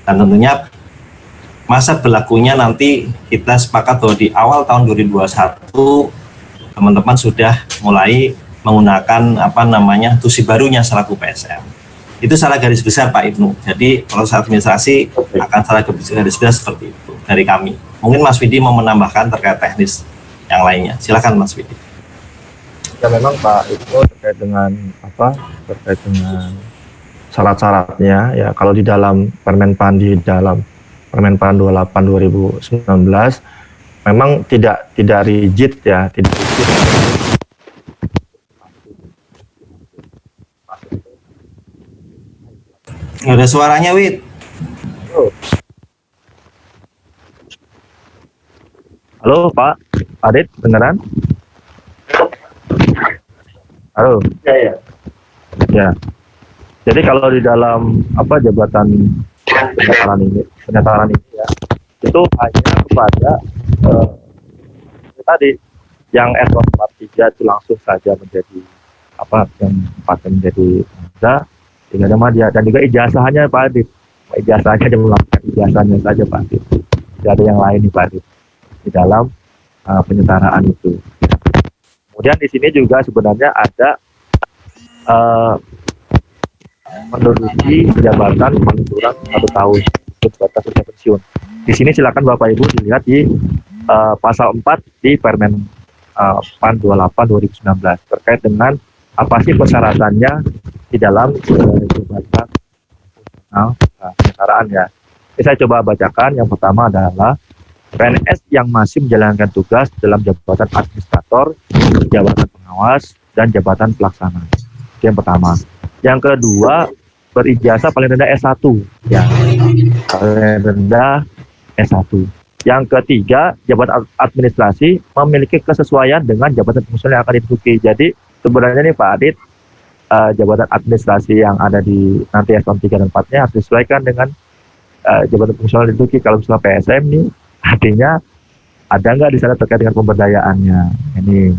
Dan tentunya masa berlakunya nanti kita sepakat bahwa di awal tahun 2021 teman-teman sudah mulai menggunakan tusi barunya selaku PSM. Itu secara garis besar Pak Ibnu. Jadi proses administrasi akan secara garis besar seperti itu dari kami. Mungkin Mas Widi mau menambahkan terkait teknis yang lainnya. Silakan Mas Widi. Ya memang Pak Ibnu terkait dengan syarat-syaratnya ya, kalau di dalam Permenpan 28 2019 memang tidak rigid ya, tidak rigid. Nggak ada suaranya Wid. Halo Pak Adit, beneran? Halo. Ya. Ya. Jadi kalau di dalam jabatan penyetaraan ini ya, itu hanya kepada tadi yang eselon 43 itu langsung saja menjadi yang 4 menjadi muda, 3 ada madya, dan juga ijazahnya Pak Adit. Ijazahnya dia melakukan ijazahnya saja Pak Adit. Tidak ada yang lain nih Pak Adit di dalam penyetaraan itu. Kemudian di sini juga sebenarnya ada menduduki jabatan paling kurang 1 tahun untuk batas usia pensiun. Di sini silakan Bapak Ibu dilihat di pasal 4 di Permen PAN 28 2019 terkait dengan apa sih persyaratannya di dalam jabatan penyetaraan ya. Ini saya coba bacakan. Yang pertama adalah PNS yang masih menjalankan tugas dalam jabatan administrator, jabatan pengawas, dan jabatan pelaksana. Itu yang pertama. Yang kedua, berijazah paling rendah S1. Ya, paling rendah S1. Yang ketiga, jabatan administrasi memiliki kesesuaian dengan jabatan fungsional yang akan diduduki. Jadi sebenarnya nih Pak Adit, jabatan administrasi yang ada di nanti eselon 3 dan 4-nya harus disesuaikan dengan jabatan fungsional yang diduduki. Kalau misalnya PSM nih, artinya ada nggak di sana terkait dengan pemberdayaannya. Ini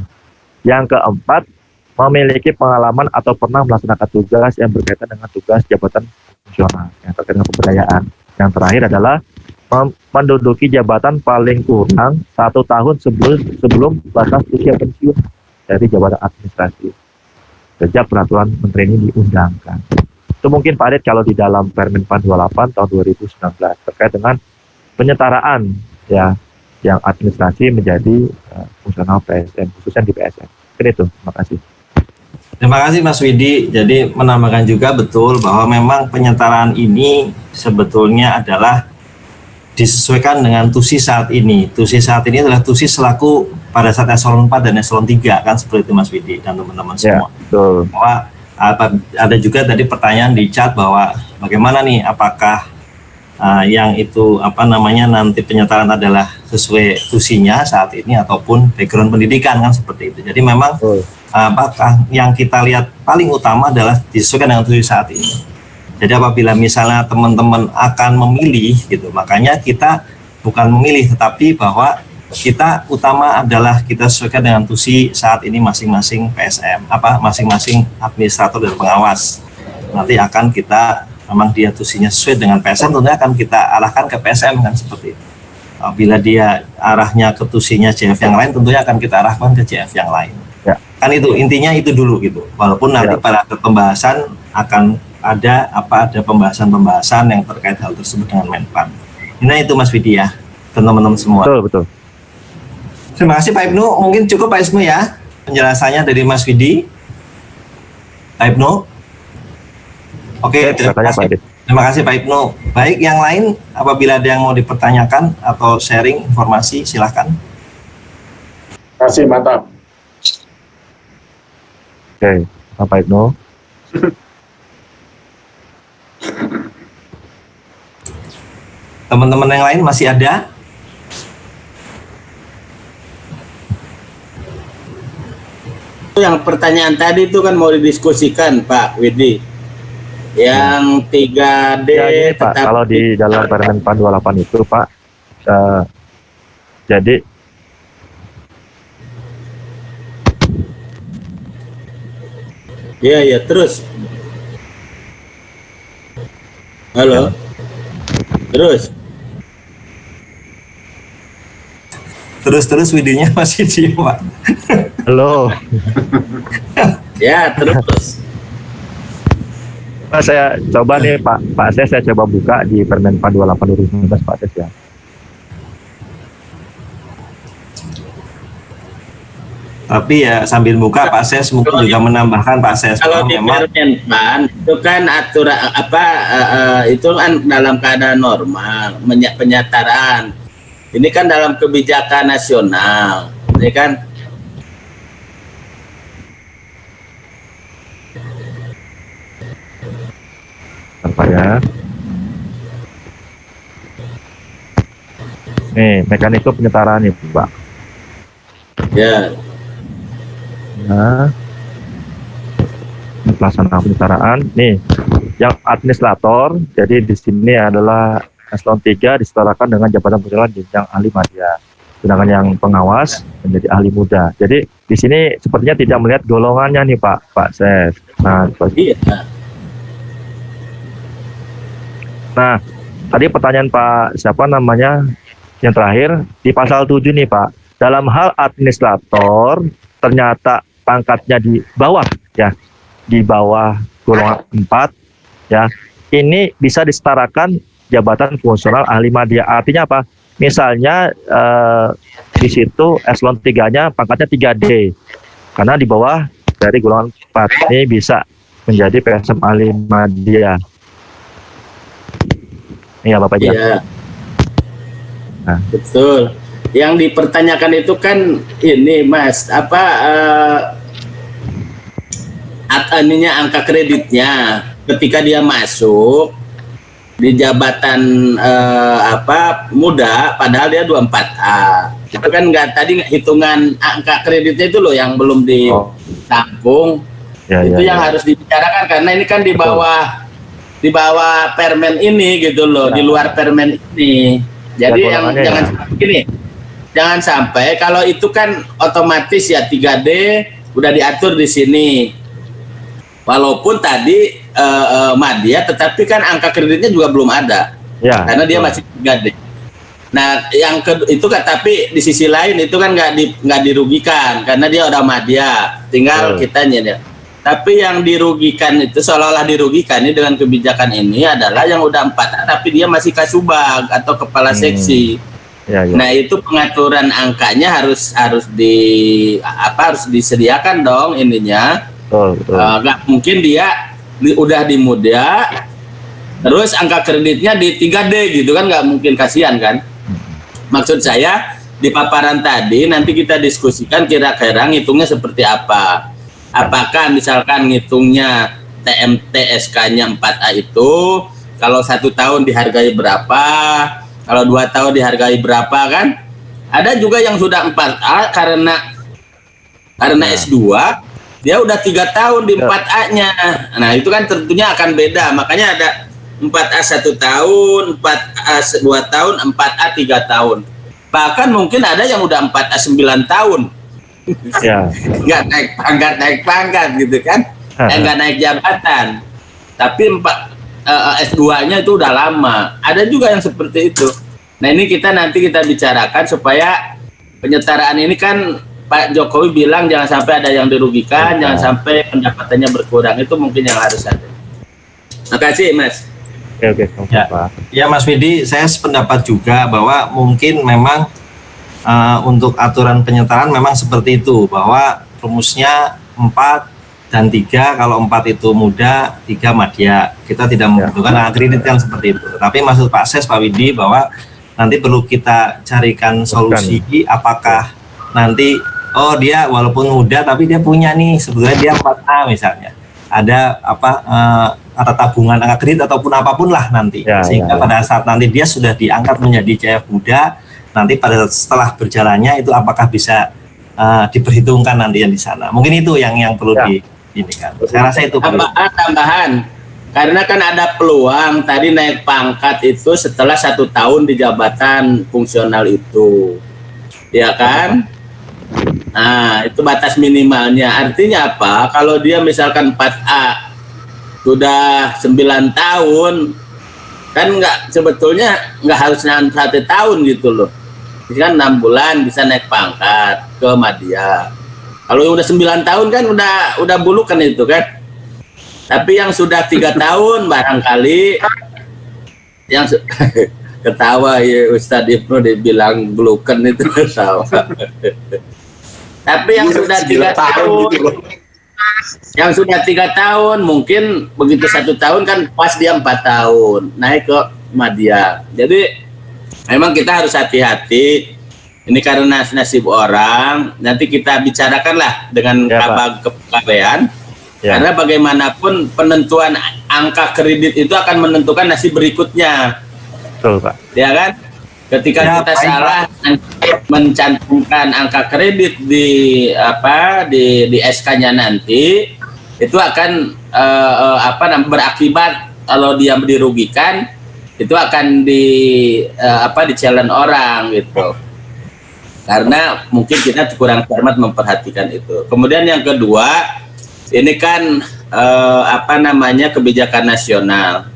yang keempat, memiliki pengalaman atau pernah melaksanakan tugas yang berkaitan dengan tugas jabatan fungsional yang terkait dengan pemberdayaan. Yang terakhir adalah menduduki jabatan paling kurang 1 tahun sebelum batas usia pensiun dari jabatan administrasi sejak peraturan menteri ini diundangkan. Itu mungkin Pak Adit kalau di dalam Permen PAN 28 tahun 2019 terkait dengan penyetaraan ya yang administrasi menjadi fungsional PSM, khususnya di PSM. Mungkin itu. Terima kasih. Terima kasih Mas Widi. Jadi menambahkan juga betul bahwa memang penyetaraan ini sebetulnya adalah disesuaikan dengan tusi saat ini. Tusi saat ini adalah tusi selaku pada saat eselon 4 dan eselon 3 kan seperti itu Mas Widi dan teman-teman semua. Betul. Bahwa ada juga tadi pertanyaan di chat bahwa bagaimana nih apakah yang itu nanti penyetaraan adalah sesuai tusinya saat ini ataupun background pendidikan kan seperti itu. Jadi memang yang kita lihat paling utama adalah disesuaikan dengan tusi saat ini. Jadi apabila misalnya teman-teman akan memilih gitu, makanya kita bukan memilih tetapi bahwa kita utama adalah kita sesuaikan dengan tusi saat ini masing-masing PSM, masing-masing administrator dan pengawas. Nanti akan kita memang dia tusinya sesuai dengan PSM, tentunya akan kita arahkan ke PSM kan seperti itu. Bila dia arahnya ke tusinya CF yang lain, tentunya akan kita arahkan ke CF yang lain. Ya. Kan itu intinya itu dulu gitu. Walaupun nanti pada pembahasan akan ada pembahasan yang terkait hal tersebut dengan Menpan. Nah itu Mas Widi ya, teman-teman semua. Betul. Terima kasih Pak Ibnu. Mungkin cukup Pak Ismu ya penjelasannya dari Mas Widi. Pak Ibnu. Oke, terima kasih Pak Ibnu. Baik, yang lain apabila ada yang mau dipertanyakan atau sharing informasi silahkan. Terima kasih, mantap. Oke, Pak Ibnu. Teman-teman yang lain masih ada? Yang pertanyaan tadi itu kan mau didiskusikan Pak Widi. Yang 3D ya, Pak, kalau di dalam Permen PAN 28 itu Pak, jadi ya terus. Halo. Terus Widinya masih diem Pak. Halo. Ya terus. Nah, saya coba nih Pak Ses, saya coba buka di Permen PAN 28 2019 Pak Ses ya. Tapi ya sambil buka Pak Ses mungkin juga menambahkan Pak Ses. Kalau di Permen PAN itu kan aturan itu kan dalam keadaan normal penyetaraan. Ini kan dalam kebijakan nasional, ini kan. Pak ya. Nih, mekanisme penyetaraan nih, Pak. Ya. Nah, pelaksanaan penyetaraan. Nih, yang administrator, jadi di sini adalah eselon 3 disetarakan dengan jabatan pensiunan jenjang ahli madya. Sedangkan yang pengawas menjadi ahli muda. Jadi di sini sepertinya tidak melihat golongannya nih Pak Ses. Nah, Nah, tadi pertanyaan Pak siapa namanya yang terakhir di pasal 7 nih Pak. Dalam hal administrator ternyata pangkatnya di bawah ya, di bawah golongan 4 ya. Ini bisa disetarakan jabatan fungsional ahli madya. Artinya apa? Misalnya di situ eselon 3-nya pangkatnya 3D. Karena di bawah dari golongan 4 ini bisa menjadi PSM ahli madya. Iya Bapak ya. Iya. Nah. Betul. Yang dipertanyakan itu kan ini Mas, angka kreditnya ketika dia masuk di jabatan muda, padahal dia 24A. Itu kan nggak, tadi hitungan angka kreditnya itu loh yang belum ditampung. Itu yang harus dibicarakan karena ini kan di bawah permen ini gitu loh, di luar permen ini. Jadi yang jangan sampai kalau itu kan otomatis ya 3D udah diatur di sini. Walaupun tadi madya, tetapi kan angka kreditnya juga belum ada. Ya, karena dia masih 3D. Nah, yang itu kan, tapi di sisi lain itu kan nggak dirugikan karena dia udah madya. Tinggal kitanya dia. Tapi yang dirugikan itu seolah-olah dirugikan ini dengan kebijakan ini adalah yang udah 4 tapi dia masih kasubag atau kepala seksi. Ya. Nah, itu pengaturan angkanya harus disediakan dong ininya. Nggak mungkin dia udah di muda terus angka kreditnya di 3D gitu kan, nggak mungkin, kasihan kan. Maksud saya di paparan tadi nanti kita diskusikan kira-kira ngitungnya seperti apa. Apakah misalkan ngitungnya TMT SK-nya 4A itu Kalau 1 tahun dihargai berapa, kalau 2 tahun dihargai berapa kan? Ada juga yang sudah 4A karena S2 dia udah 3 tahun di 4A-nya. Nah, itu kan tentunya akan beda. Makanya ada 4A 1 tahun, 4A 2 tahun, 4A 3 tahun. Bahkan mungkin ada yang udah 4A 9 tahun. Ya. Nggak naik pangkat gitu kan. Nggak naik jabatan. Tapi S2-nya itu udah lama. Ada juga yang seperti itu. Nah, ini nanti kita bicarakan supaya penyetaraan ini kan Pak Jokowi bilang jangan sampai ada yang dirugikan, jangan sampai pendapatannya berkurang. Itu mungkin yang harus ada. Terima kasih, Mas. Oke, ya. Ya, Mas Widi, saya sependapat juga bahwa mungkin memang untuk aturan penyetaraan memang seperti itu, bahwa rumusnya 4 dan 3, kalau 4 itu muda, 3 madya. Kita tidak membutuhkan kredit yang seperti itu. Tapi maksud Pak Ses, Pak Widi, bahwa nanti perlu kita carikan solusi, apakah nanti dia walaupun muda tapi dia punya nih sebetulnya dia 4A misalnya, ada ada tabungan angka kredit ataupun apapun lah nanti, sehingga pada saat nanti dia sudah diangkat menjadi CF muda, nanti setelah berjalannya itu apakah bisa diperhitungkan nanti yang di sana. Mungkin itu yang perlu diindikan. Saya rasa itu tambahan. Karena kan ada peluang tadi naik pangkat itu setelah 1 tahun di jabatan fungsional itu, ya kan? Nah, itu batas minimalnya. Artinya apa? Kalau dia misalkan 4A sudah 9 tahun, kan sebetulnya nggak harus 1 tahun gitu loh. Kan 6 bulan bisa naik pangkat ke madya. Kalau udah 9 tahun kan udah bulukan itu kan. Tapi yang sudah 3 tahun barangkali yang ketawa ya Ustadz Ibnu dibilang bulukan itu ketawa. Tapi yang sudah 3 tahun, yang sudah 3 tahun mungkin begitu 1 tahun kan pas dia 4 tahun naik ke madya. Jadi memang kita harus hati-hati. Ini karena nasib orang. Nanti kita bicarakanlah dengan Kabag Kepegawaian. Karena bagaimanapun penentuan angka kredit itu akan menentukan nasib berikutnya. Betul, Pak. Ya kan? Ketika kita salah mencantumkan angka kredit di SK-nya nanti, itu akan berakibat kalau dia dirugikan, itu akan di challenge orang gitu. Karena mungkin kita kurang cermat memperhatikan itu. Kemudian yang kedua, ini kan kebijakan nasional.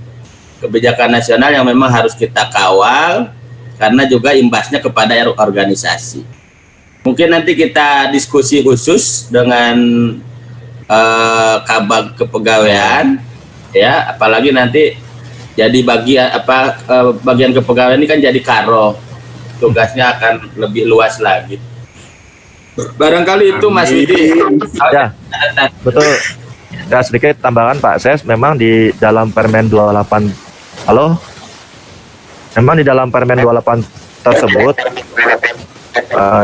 Kebijakan nasional yang memang harus kita kawal karena juga imbasnya kepada organisasi. Mungkin nanti kita diskusi khusus dengan Kabag Kepegawaian, ya, apalagi nanti jadi bagian kepegawaian ini kan jadi karo, tugasnya akan lebih luas lagi. Barangkali itu Mas Widi. Ya, betul. Ya, sedikit tambahan Pak Ses, memang di dalam Permen 28, memang di dalam Permen 28 tersebut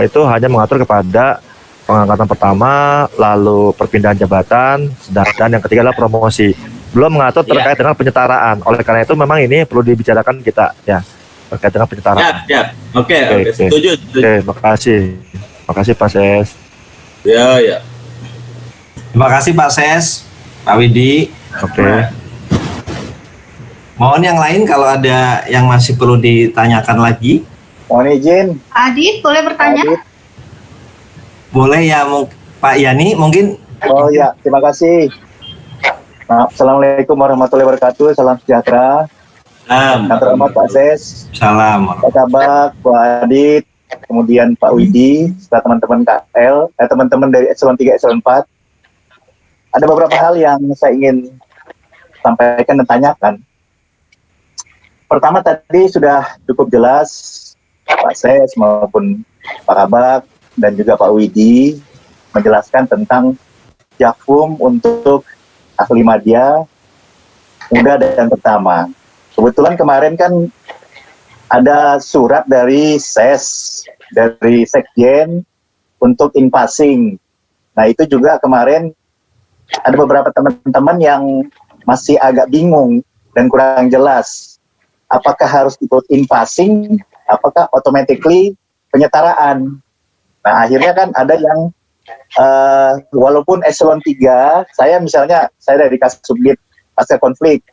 itu hanya mengatur kepada pengangkatan pertama, lalu perpindahan jabatan, dan yang ketiga adalah promosi. Belum mengatur terkait dengan penyetaraan. Oleh karena itu memang ini perlu dibicarakan kita, ya, terkait dengan penyetaraan. Oke, setuju. Oke, makasih. Makasih Pak Ses. Ya. Terima kasih Pak Ses, Pak Widi. Oke. Mohon yang lain kalau ada yang masih perlu ditanyakan lagi. Mohon izin. Adit, boleh bertanya? Adit. Boleh ya, Pak Yani mungkin. Oh ya, terima kasih. Assalamualaikum warahmatullahi wabarakatuh. Salam sejahtera. Yang terhormat Pak Ses. Salam. Pak Kabag, Pak Adit, kemudian Pak Widi, serta teman-teman KL, teman-teman dari Eselon 3, Eselon 4. Ada beberapa hal yang saya ingin sampaikan dan tanyakan. Pertama tadi sudah cukup jelas Pak Ses maupun Pak Kabag dan juga Pak Widi menjelaskan tentang Jakfum untuk ahli madya muda dan pertama. Kebetulan kemarin kan ada surat dari SES, dari Sekjen untuk in-passing. Nah itu juga kemarin ada beberapa teman-teman yang masih agak bingung dan kurang jelas. Apakah harus ikut in-passing, apakah automatically penyetaraan. Nah, akhirnya kan ada yang walaupun eselon 3, saya dari Kasubdit Pasca Konflik,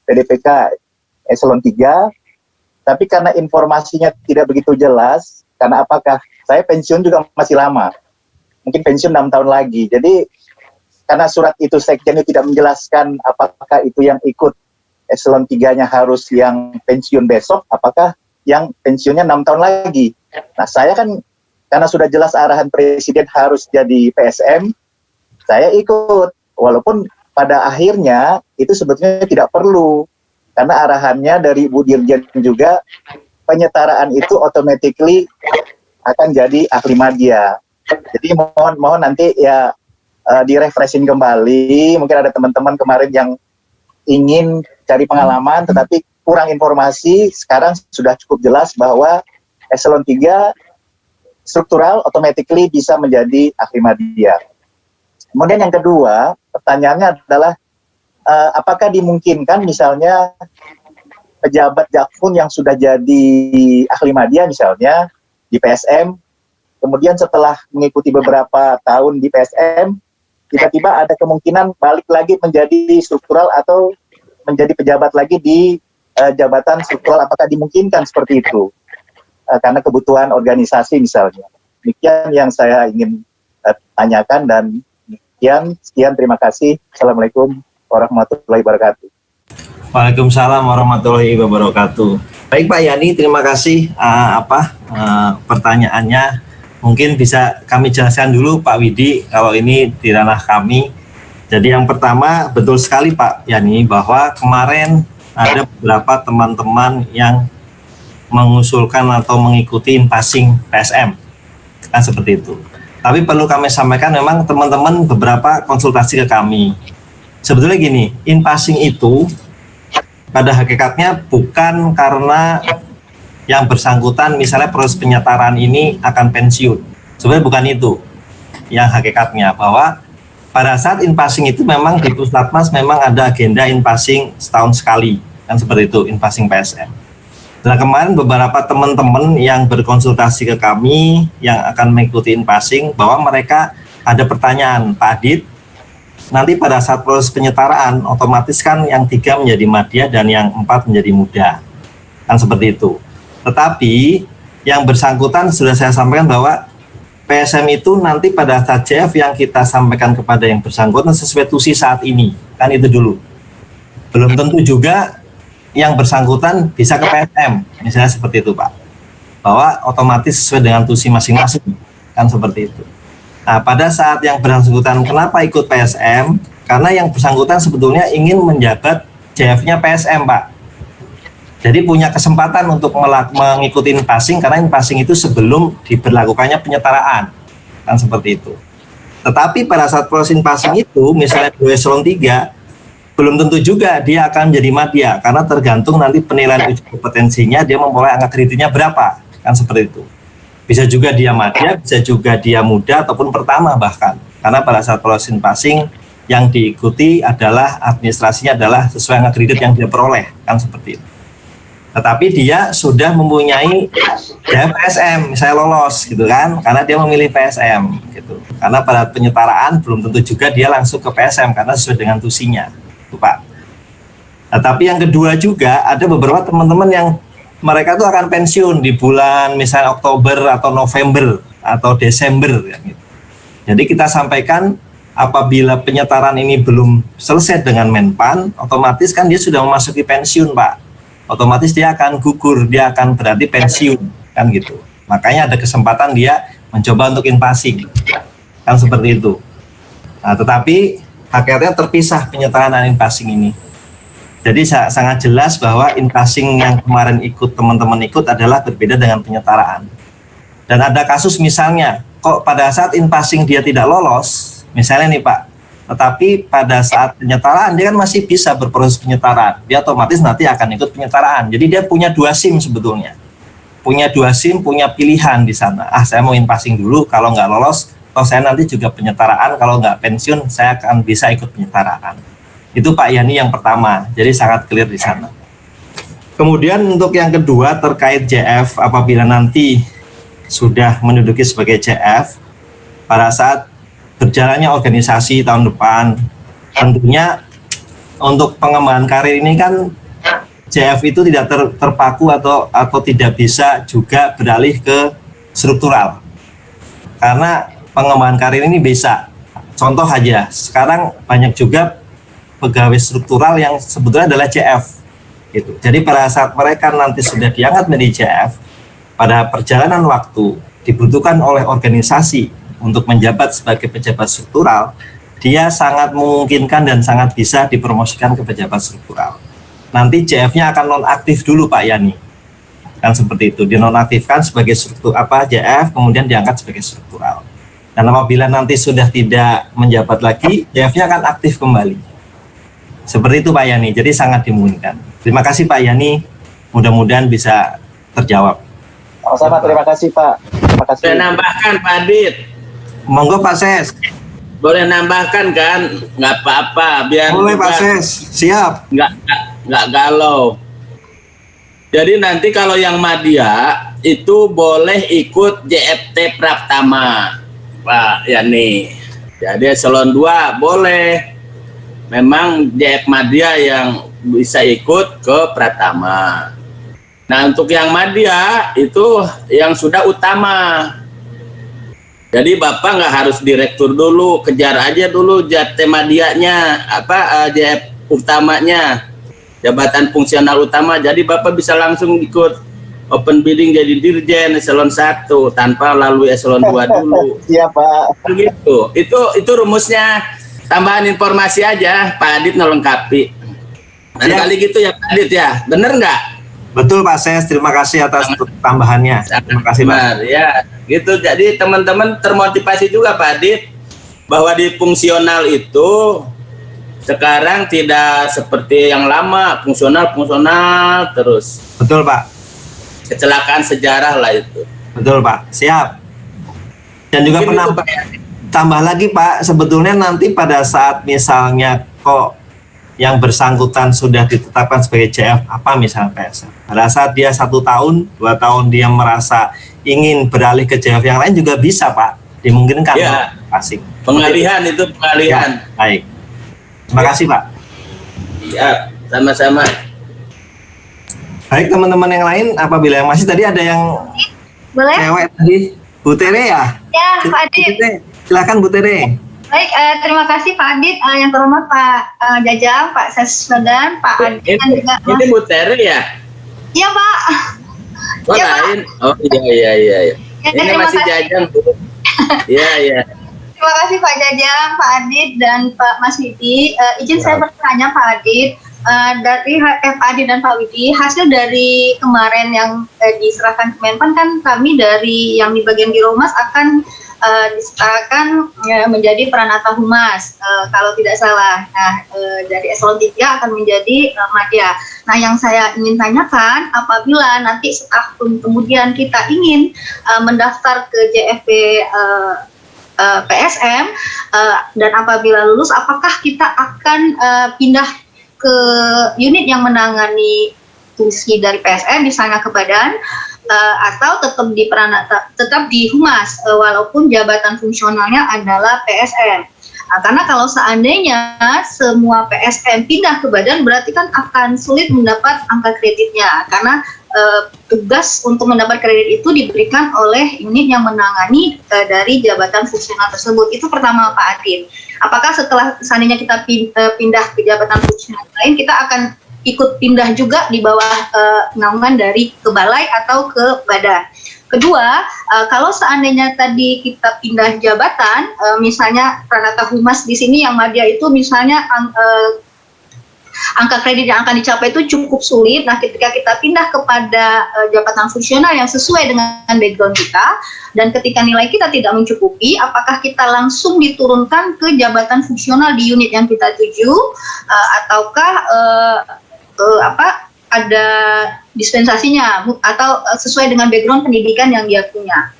PDPK eselon 3, tapi karena informasinya tidak begitu jelas, karena apakah saya pensiun juga masih lama, mungkin pensiun 6 tahun lagi. Jadi karena surat itu sekjennya tidak menjelaskan apakah itu yang ikut eselon 3-nya harus yang pensiun besok, apakah yang pensiunnya 6 tahun lagi. Nah, saya kan karena sudah jelas arahan Presiden harus jadi PSM, saya ikut. Walaupun pada akhirnya itu sebetulnya tidak perlu. Karena arahannya dari Bu Dirjen juga, penyetaraan itu automatically akan jadi ahli media. Jadi mohon nanti ya direfreshing kembali. Mungkin ada teman-teman kemarin yang ingin cari pengalaman tetapi kurang informasi. Sekarang sudah cukup jelas bahwa eselon 3 struktural automatically bisa menjadi ahli media. Kemudian yang kedua, pertanyaannya adalah apakah dimungkinkan misalnya pejabat Jakfun yang sudah jadi ahli media misalnya di PSM, kemudian setelah mengikuti beberapa tahun di PSM, tiba-tiba ada kemungkinan balik lagi menjadi struktural atau menjadi pejabat lagi di jabatan struktural, apakah dimungkinkan seperti itu? Karena kebutuhan organisasi misalnya. Demikian yang saya ingin tanyakan dan sekian terima kasih. Assalamualaikum warahmatullahi wabarakatuh. Waalaikumsalam warahmatullahi wabarakatuh. Baik Pak Yani, terima kasih pertanyaannya. Mungkin bisa kami jelaskan dulu Pak Widi kalau ini di ranah kami. Jadi yang pertama betul sekali Pak Yani bahwa kemarin ada beberapa teman-teman yang mengusulkan atau mengikuti in-passing PSM, kan seperti itu. Tapi perlu kami sampaikan memang teman-teman beberapa konsultasi ke kami. Sebetulnya gini, in-passing itu pada hakikatnya bukan karena yang bersangkutan misalnya proses penyetaraan ini akan pensiun. Sebenarnya bukan itu yang hakikatnya, bahwa pada saat in-passing itu memang di Puslatmas memang ada agenda in-passing setahun sekali, kan seperti itu in-passing PSM. Nah, kemarin beberapa teman-teman yang berkonsultasi ke kami yang akan mengikuti in-passing bahwa mereka ada pertanyaan, Pak Adit, nanti pada saat proses penyetaraan otomatis kan yang 3 menjadi madya dan yang 4 menjadi muda, kan seperti itu. Tetapi yang bersangkutan sudah saya sampaikan bahwa PSM itu nanti pada saat JF yang kita sampaikan kepada yang bersangkutan sesuai tusi saat ini, kan itu dulu. Belum tentu juga yang bersangkutan bisa ke PSM, misalnya seperti itu Pak, bahwa otomatis sesuai dengan tusi masing-masing, kan seperti itu. Nah, pada saat yang bersangkutan kenapa ikut PSM? Karena yang bersangkutan sebetulnya ingin menjabat JF-nya PSM Pak. Jadi punya kesempatan untuk mengikuti in-passing karena in-passing itu sebelum diberlakukannya penyetaraan, kan seperti itu. Tetapi pada saat proses in-passing itu, misalnya di eselon 3, belum tentu juga dia akan menjadi madya karena tergantung nanti penilaian uji kompetensinya, dia memulai angka kreditnya berapa, kan seperti itu. Bisa juga dia madya, bisa juga dia muda ataupun pertama bahkan, karena pada saat proses in-passing yang diikuti adalah administrasinya adalah sesuai angka kredit yang dia peroleh, kan seperti itu. Tetapi dia sudah mempunyai PSM, misalnya lolos gitu kan, karena dia memilih PSM gitu. Karena pada penyetaraan belum tentu juga dia langsung ke PSM karena sesuai dengan tusinya. Pak. Nah, tapi yang kedua juga ada beberapa teman-teman yang mereka tuh akan pensiun di bulan misalnya Oktober atau November atau Desember ya, gitu. Jadi kita sampaikan apabila penyetaraan ini belum selesai dengan Menpan, otomatis kan dia sudah memasuki pensiun Pak. Otomatis dia akan gugur, dia akan berarti pensiun kan gitu. Makanya ada kesempatan dia mencoba untuk in-passing, kan seperti itu. Nah, tetapi hakikatnya terpisah penyetaraan dan in-passing ini. Jadi sangat jelas bahwa in-passing yang kemarin ikut teman-teman ikut adalah berbeda dengan penyetaraan. Dan ada kasus misalnya, kok pada saat in-passing dia tidak lolos, misalnya nih Pak, tetapi pada saat penyetaraan dia kan masih bisa berproses penyetaraan. Dia otomatis nanti akan ikut penyetaraan. Jadi dia punya 2 SIM sebetulnya. Punya 2 SIM, punya pilihan di sana. Saya mau in-passing dulu, kalau nggak lolos, saya nanti juga penyetaraan, kalau nggak pensiun saya akan bisa ikut penyetaraan. Itu Pak Yani yang pertama, jadi sangat clear di sana. Kemudian untuk yang kedua terkait JF, apabila nanti sudah menduduki sebagai JF, pada saat berjalannya organisasi tahun depan, tentunya untuk pengembangan karir ini kan JF itu tidak terpaku atau tidak bisa juga beralih ke struktural. Karena pengembangan karir ini bisa. Contoh aja, sekarang banyak juga pegawai struktural yang sebetulnya adalah JF. Gitu. Jadi pada saat mereka nanti sudah diangkat menjadi JF, pada perjalanan waktu dibutuhkan oleh organisasi untuk menjabat sebagai pejabat struktural, dia sangat memungkinkan dan sangat bisa dipromosikan ke pejabat struktural. Nanti JF-nya akan nonaktif dulu Pak Yani, kan seperti itu, dinonaktifkan sebagai struktur JF, kemudian diangkat sebagai struktural. Dan apabila nanti sudah tidak menjabat lagi, JF-nya akan aktif kembali. Seperti itu Pak Yani, jadi sangat dimungkinkan. Terima kasih Pak Yani, mudah-mudahan bisa terjawab. Sama-sama, terima kasih Pak. Terima kasih. Boleh nambahkan Pak Adit? Monggo Pak Ses. Boleh nambahkan kan? Nggak apa-apa, biar boleh Pak Ses, siap. Nggak galau. Jadi nanti kalau yang Madya itu boleh ikut JFT Pratama, Pak Yani. Jadi eselon 2 boleh. Memang JF Madya yang bisa ikut ke Pratama. Nah untuk yang Madya itu yang sudah utama. Jadi Bapak nggak harus direktur dulu, kejar aja dulu JFT Madyanya, JF utamanya, jabatan fungsional utama. Jadi Bapak bisa langsung ikut open bidding jadi dirjen eselon 1 tanpa lalui eselon 2 dulu. Iya Pak. Begitu. Itu rumusnya. Tambahan informasi aja, Pak Adit melengkapi. Kali gitu ya Pak Adit ya, bener nggak? Betul Pak Ses, terima kasih atas tambahannya. Terima kasih Pak. Ya, gitu. Jadi teman-teman termotivasi juga Pak Adit bahwa di fungsional itu sekarang tidak seperti yang lama, fungsional terus. Betul Pak. Kecelakaan sejarah lah itu. Betul Pak, siap. Dan juga pernah tambah lagi Pak, sebetulnya nanti pada saat misalnya kok yang bersangkutan sudah ditetapkan sebagai JF apa misalnya PSM, pada saat dia 1 tahun, 2 tahun dia merasa ingin beralih ke JF yang lain juga bisa Pak, dimungkinkan ya. Asik. Pengalihan itu pengalihan. Ya, baik. Terima kasih Pak. Ya, sama-sama. Baik teman-teman yang lain, apabila yang masih tadi ada yang boleh cewek tadi, Bu Tere ya? Ya, Pak Adit. Silakan Bu Tere. Baik, terima kasih Pak Adit, yang terhormat Pak Jajang, Pak Seswedan, Pak Adit, dan juga Ini Bu Tere ya? Iya Pak. Oh Ya, lain? Pak. Oh iya. Ya, Ini terima masih kasih. Jajang Bu. Iya. Terima kasih Pak Jajang, Pak Adit, dan Pak Mas Widi. Izin saya bertanya Pak Adit, dari Adit dan Pak Widi, hasil dari kemarin yang diserahkan ke Menpan kan kami dari yang di bagian Girohumas akan diserahkan menjadi Pranata Humas, kalau tidak salah. Nah, dari eselon 3 akan menjadi Madya. Nah, yang saya ingin tanyakan, apabila nanti setahun kemudian kita ingin mendaftar ke JFP PSM dan apabila lulus, apakah kita akan pindah ke unit yang menangani fungsi dari PSM, misalnya ke badan, atau tetap di humas walaupun jabatan fungsionalnya adalah PSM. Karena kalau seandainya semua PSM pindah ke badan, berarti kan akan sulit mendapat angka kreditnya, karena tugas untuk mendapat kredit itu diberikan oleh unit yang menangani dari jabatan fungsional tersebut. Itu pertama Pak Adin. Apakah setelah seandainya kita pindah ke jabatan fungsional lain, kita akan ikut pindah juga di bawah naungan dari ke balai atau ke badan? Kedua, kalau seandainya tadi kita pindah jabatan, misalnya Pranata Humas di sini yang Madya itu misalnya angka kredit yang akan dicapai itu cukup sulit. Nah, ketika kita pindah kepada jabatan fungsional yang sesuai dengan background kita, dan ketika nilai kita tidak mencukupi, apakah kita langsung diturunkan ke jabatan fungsional di unit yang kita tuju, ataukah ada dispensasinya atau sesuai dengan background pendidikan yang dia punya.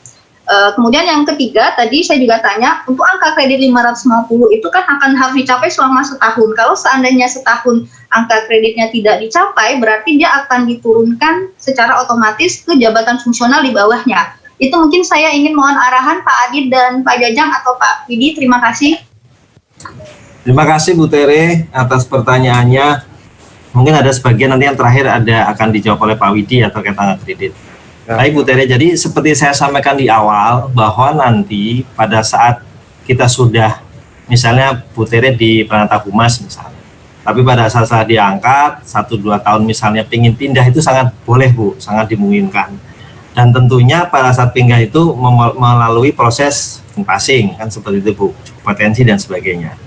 Kemudian yang ketiga, tadi saya juga tanya, untuk angka kredit 550 itu kan harus dicapai selama setahun. Kalau seandainya setahun angka kreditnya tidak dicapai, berarti dia akan diturunkan secara otomatis ke jabatan fungsional di bawahnya. Itu mungkin saya ingin mohon arahan Pak Adit dan Pak Jajang atau Pak Widi. Terima kasih. Terima kasih Bu Tere atas pertanyaannya. Mungkin ada sebagian nanti yang terakhir akan dijawab oleh Pak Widi atau terkait angka kredit. Baik Bu Tere, jadi seperti saya sampaikan di awal bahwa nanti pada saat kita sudah misalnya Bu Tere di Pranata Humas misalnya, tapi pada saat diangkat 1-2 tahun misalnya ingin pindah itu sangat boleh Bu, sangat dimungkinkan. Dan tentunya pada saat pindah itu melalui proses passing kan seperti itu Bu, potensi dan sebagainya.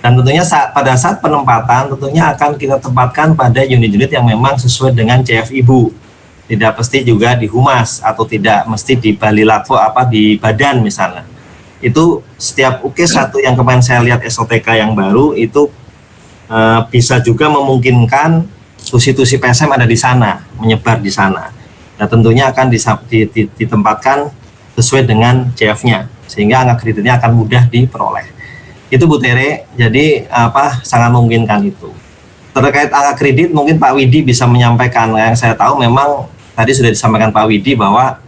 Dan tentunya pada saat penempatan tentunya akan kita tempatkan pada unit-unit yang memang sesuai dengan CFI Bu. Tidak mesti juga di humas atau tidak mesti di Bali Latvo di badan misalnya. Itu setiap UK1 yang kemarin saya lihat SOTK yang baru itu bisa juga memungkinkan tusi-tusi PSM ada di sana, menyebar di sana. Dan tentunya akan ditempatkan sesuai dengan CF-nya sehingga angka kreditnya akan mudah diperoleh. Itu Bu Tere, jadi sangat memungkinkan itu. Terkait angka kredit mungkin Pak Widi bisa menyampaikan. Yang saya tahu memang tadi sudah disampaikan Pak Widi bahwa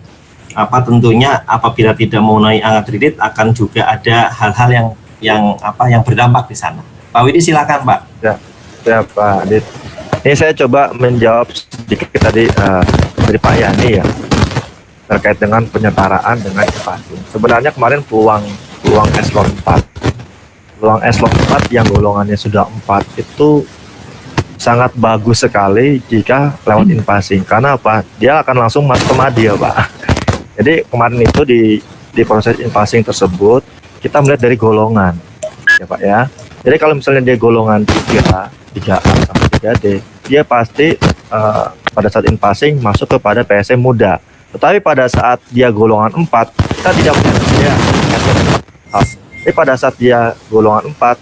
tentunya apabila tidak mau naik angka kredit akan juga ada hal-hal yang berdampak di sana. Pak Widi silakan Pak. Ya Pak Adit. Ini saya coba menjawab sedikit tadi dari Pak Yani ya terkait dengan penyetaraan dengan inflasi. Sebenarnya kemarin peluang eselon 4 yang golongannya sudah 4 itu sangat bagus sekali jika lewat in-passing. Karena apa? Dia akan langsung masuk ke Madya, Pak. Jadi kemarin itu di proses in-passing tersebut kita melihat dari golongan, ya Pak ya. Jadi kalau misalnya dia golongan 3A sampai 3D, dia pasti pada saat in-passing masuk kepada PSM muda. Tetapi pada saat dia golongan 4, kita tidak melihat dia. Tapi pada saat dia golongan 4,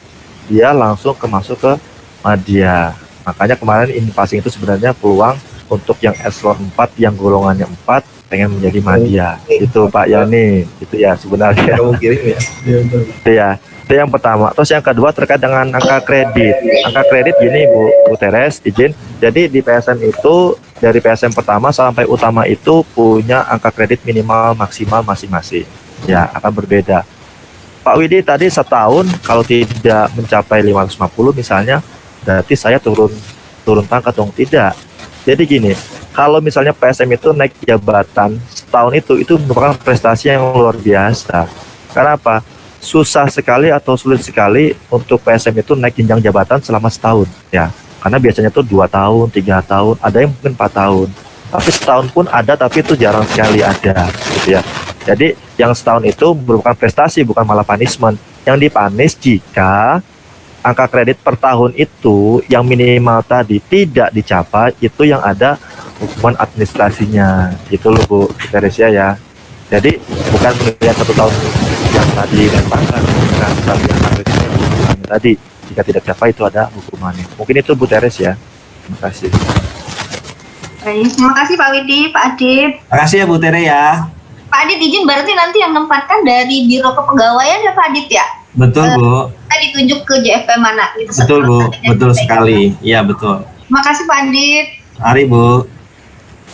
dia langsung masuk ke Madya. Makanya kemarin in-passing itu sebenarnya peluang untuk yang eselon 4 yang golongannya 4 pengen menjadi Madya. Itu Pak Yani, itu ya sebenarnya. Kamu kirim ya. Itu ya. Itu yang pertama. Terus yang kedua terkait dengan angka kredit. Angka kredit gini Bu Teres, izin. Jadi di PSM itu dari PSM pertama sampai utama itu punya angka kredit minimal maksimal masing-masing. Ya, akan berbeda. Pak Widi tadi setahun kalau tidak mencapai 550 misalnya, berarti saya turun pangkat dong. Tidak. Jadi gini, kalau misalnya PSM itu naik jabatan setahun itu merupakan prestasi yang luar biasa. Karena apa? Susah sekali atau sulit sekali untuk PSM itu naik jenjang jabatan selama setahun ya. Karena biasanya tuh 2 tahun, 3 tahun, ada yang mungkin 4 tahun. Tapi setahun pun ada, tapi itu jarang sekali ada gitu ya. Jadi yang setahun itu merupakan prestasi, bukan malah punishment. Yang dipanis jika angka kredit per tahun itu yang minimal tadi tidak dicapai, itu yang ada hukuman administrasinya. Gitu loh Bu Teresia ya. Jadi bukan melihat 1 tahun yang tadi dan pangkat, bukan tapi yang tadi jika tidak capai itu ada hukumannya. Mungkin itu Bu Teres ya. Terima kasih. Baik, terima kasih Pak Widi, Pak Adit. Terima kasih ya Bu Tere ya. Pak Adit izin berarti nanti yang menempatkan dari Biro Kepegawaian ya Pak Adit ya? Betul Bu. Kita ditunjuk ke JFP mana gitu. Betul Bu, betul sekali. Iya betul. Terima kasih Pak Adit. Mari Bu.